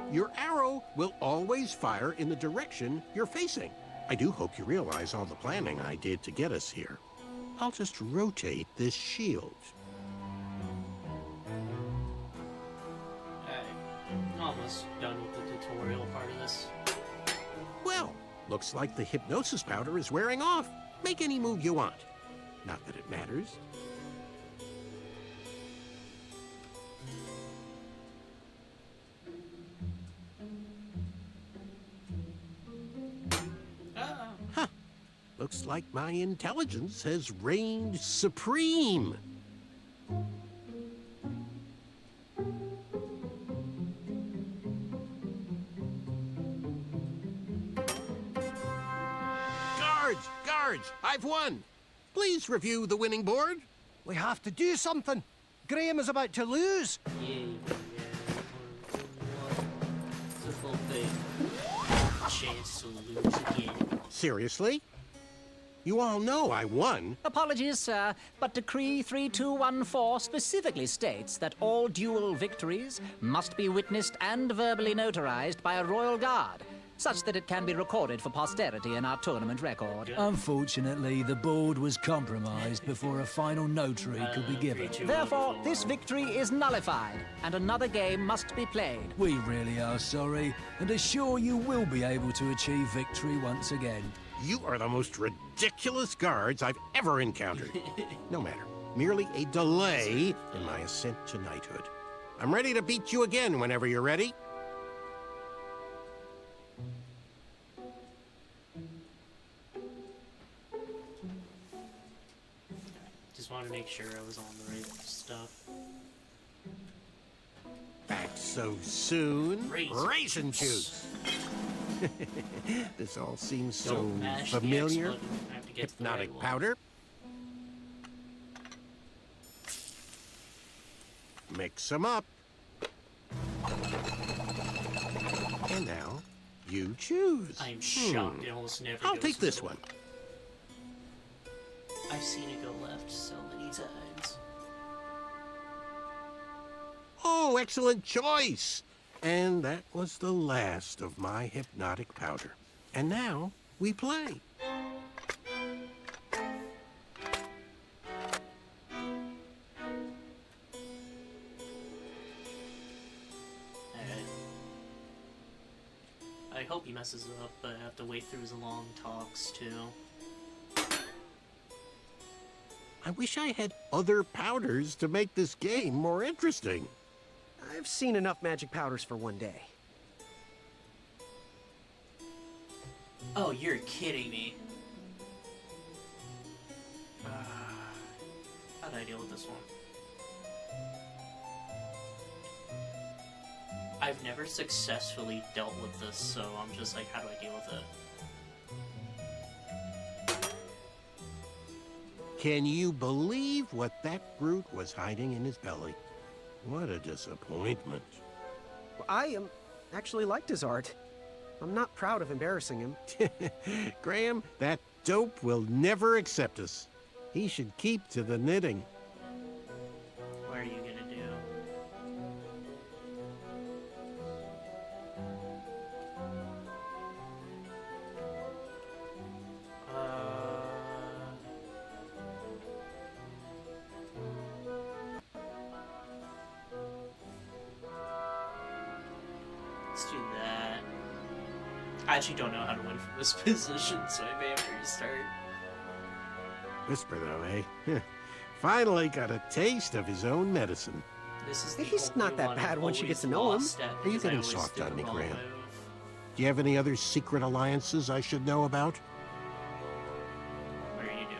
Your arrow will always fire in the direction you're facing. I do hope you realize all the planning I did to get us here. I'll just rotate this shield. almost done with the tutorial part of this. Well, looks like the hypnosis powder is wearing off. Make any move you want. Not that it matters. Huh. Looks like my intelligence has reigned supreme. Guards, I've won. Please review the winning board. We have to do something. Graham is about to lose. Chance to lose again. Seriously? You all know I won. Apologies, sir, but Decree 3214 specifically states that all duel victories must be witnessed and verbally notarized by a royal guard, such that it can be recorded for posterity in our tournament record. Unfortunately, the board was compromised before a final notary could be given. Therefore, this victory is nullified, and another game must be played. We really are sorry, and assure you will be able to achieve victory once again. You are the most ridiculous guards I've ever encountered. No matter, merely a delay in my ascent to knighthood. I'm ready to beat you again whenever you're ready. Just want to make sure I was on the right stuff. Back so soon? Raisin juice. This all seems so familiar. Hypnotic powder. Mix them up. And now, you choose. I'm shocked it almost never I'll goes take this forward. one. I've seen it go left so many times. Oh, excellent choice. And that was the last of my hypnotic powder. And now, we play. I hope he messes up, but I have to wait through his long talks, too. I wish I had other powders to make this game more interesting. I've seen enough magic powders for one day. Oh, you're kidding me. How do I deal with this one? I've never successfully dealt with this, so I'm just like, how do I deal with it? Can you believe what that brute was hiding in his belly? What a disappointment. I actually liked his art. I'm not proud of embarrassing him. Graham, that dope will never accept us. He should keep to the knitting. What are you gonna do? Let's do that. I actually don't know how to win from this position, so I may have to restart. Whisper, though, eh? Finally got a taste of his own medicine. This is He's not that bad once you get to know him. Are you getting soft on me, Graham? Do you have any other secret alliances I should know about? What are you doing?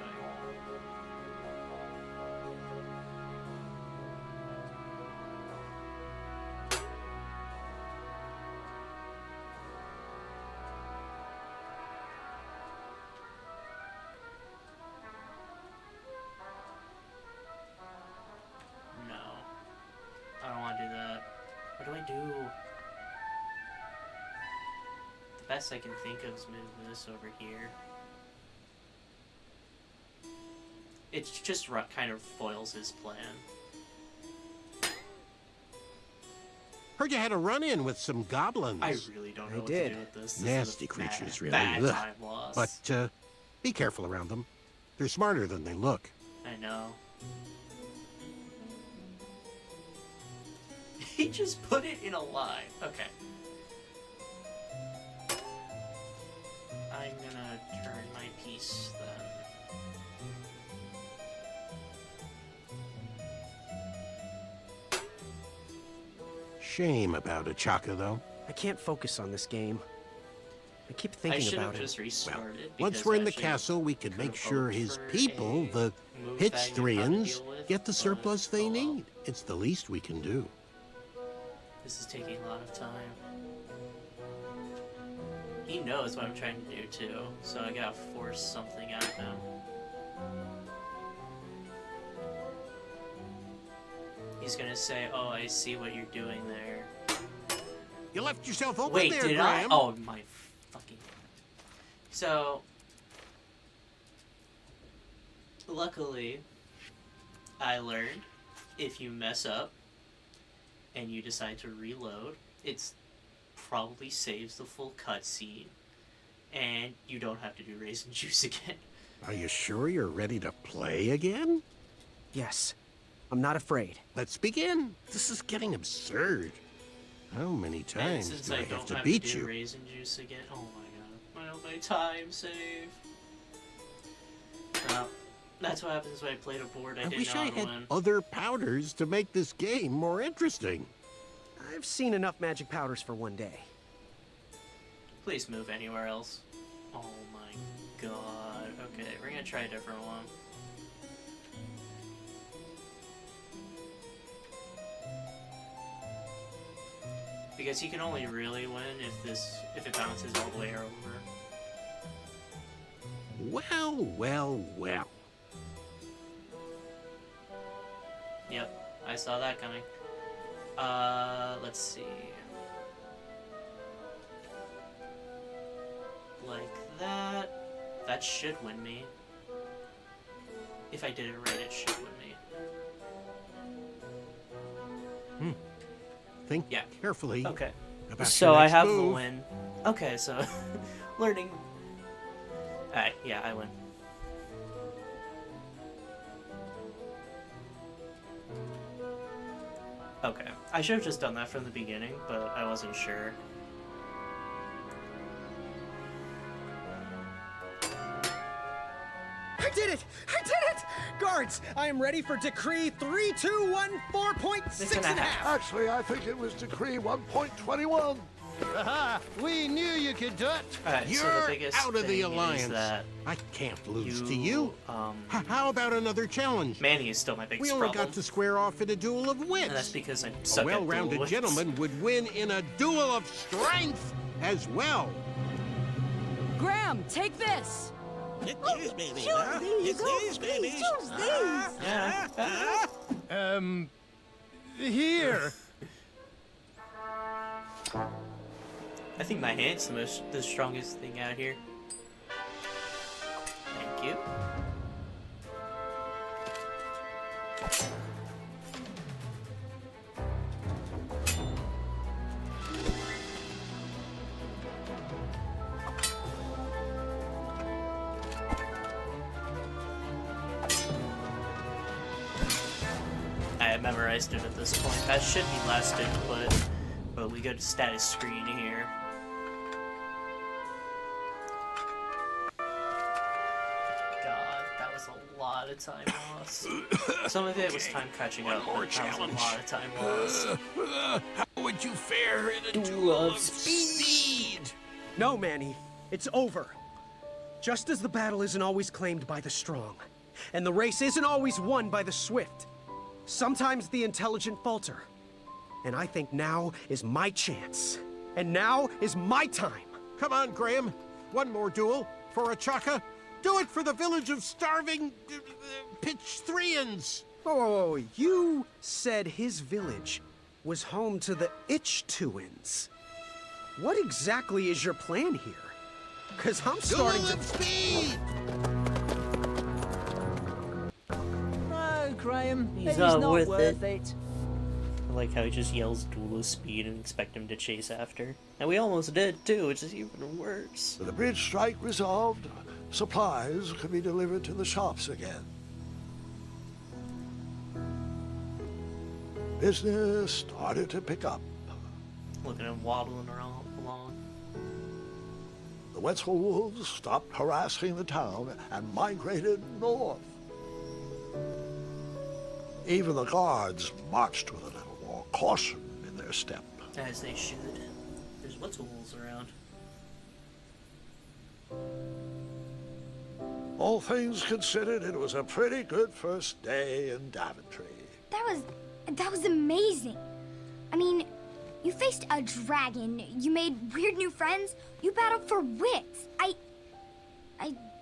No. I don't want to do that. What do I do? The best I can think of is move this over here. It just kind of foils his plan. Heard you had a run-in with some goblins. I really don't know what to do with this. This Nasty is a creatures, really. bad Ugh. time loss. But be careful around them. They're smarter than they look. I know. He just put it in a line. Okay. I'm gonna turn my piece then. Shame about Achaka, though. I can't focus on this game. I keep thinking about it. Just restarted Well, once we're in the castle, we can make sure his people, the Pitchthrians, get the surplus they need. It's the least we can do. This is taking a lot of time. He knows what I'm trying to do too, so I gotta force something out of him. He's gonna say, "Oh, I see what you're doing there." You left yourself open Wait, there, did Graham. I? Oh my fucking. So, luckily, I learned if you mess up and you decide to reload, it's probably saves the full cutscene, and you don't have to do raisin juice again. Are you sure you're ready to play again? Yes. I'm not afraid. Let's begin. This is getting absurd. How many And times since do I I have don't to have beat to do you? raisin juice again, oh my god, my time save. That's what happens when I played a board I I didn't wish know I how to had win. other powders to make this game more interesting. I've seen enough magic powders for one day. Please move anywhere else. Oh my god. Okay, we're gonna try a different one. Because he can only really win if it bounces all the way over. Well, well, well. Yep, I saw that coming. Let's see. Like that. That should win me. If I did it right, it should win me. Think carefully. Okay. About So your I next have move. the win. Okay, so learning. Alright, yeah, I win. Okay. I should have just done that from the beginning, but I wasn't sure. I did it! I did it! Guards, I am ready for Decree 3214.6 Actually, I think it was Decree 1.21. Aha! We knew you could do it. Alright, You're so the biggest out of the thing is alliance. that I can't lose to you. How about another challenge? Manny is still my biggest We only problem. got to square off in a duel of wits. And that's because I A suck at dual well-rounded wits. gentleman would win in a duel of strength as well. Graham, take this! Choose these! Choose these! Here. I think my hand's the strongest thing out here. Thank you. I have memorized it at this point. That should be last input, but we go to status screen here. God, that was a lot of time lost. Some of it was time catching up, but that was a lot of time lost. How would you fare in a duel of speed? No, Manny. It's over. Just as the battle isn't always claimed by the strong, and the race isn't always won by the swift, sometimes the intelligent falter. And I think now is my chance. And now is my time. Come on, Graham. One more duel for Achaka. Do it for the village of starving Pitchthrians. Whoa. You said his village was home to the Itchtuins. What exactly is your plan here? Because I'm starting Duel to... of speed! No, Graham, He's it's not not worth worth it. it. I like how he just yells duel of speed and expect him to chase after. And we almost did too, which is even worse. With the bridge strike resolved, supplies could be delivered to the shops again. business started to pick up. Look at him waddling around along. The Wetzel wolves stopped harassing the town and migrated north. Even the guards marched with a little more caution in their step. As they should. There's Wetzel wolves around. All things considered, it was a pretty good first day in Daventry. That was amazing. I mean, you faced a dragon, you made weird new friends, you battled for wits. I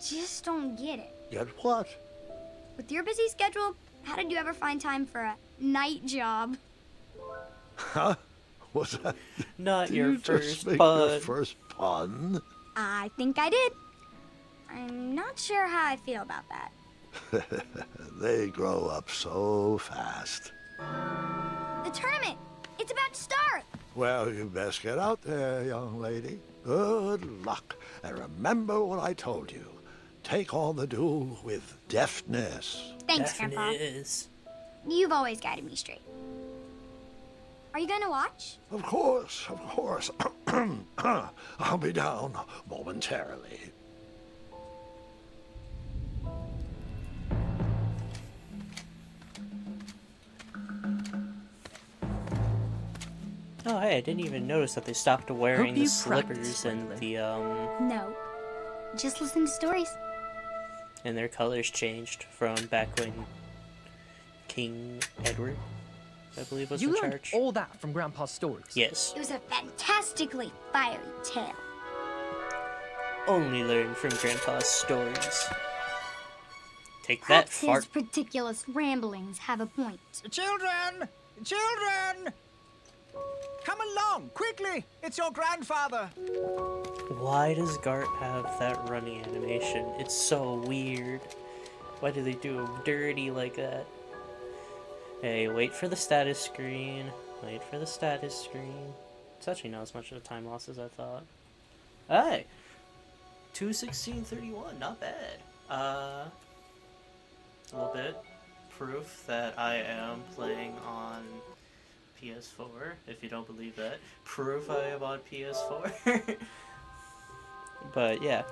just don't get it. Get what? With your busy schedule, how did you ever find time for a night job? Huh? Was that? Not Did your you first just make pun. your first pun? I think I did. I'm not sure how I feel about that. They grow up so fast. The tournament! It's about to start! Well, you best get out there, young lady. Good luck. And remember what I told you. Take on the duel with deftness. Thanks, Grandpa. You've always guided me straight. Are you gonna watch? Of course, of course. I'll be down momentarily. Oh, hey, I didn't even notice that they stopped wearing Hope the you slippers practice, and the, No. Just listen to stories. and their colors changed from back when King Edward, I believe, was You in learned charge. all that from Grandpa's stories? Yes. It was a fantastically fiery tale. Only learn from Grandpa's stories. Take that, Perhaps fart. his ridiculous ramblings have a point. Children! Children! Come along, quickly! It's your grandfather! Why does Gart have that running animation? It's so weird. Why do they do him dirty like that? Hey, wait for the status screen. Wait for the status screen. It's actually not as much of a time loss as I thought. Hey! 2:16:31, not bad. A little bit. Proof that I am playing on PS4, if you don't believe that. Proof I am on PS4. But yeah.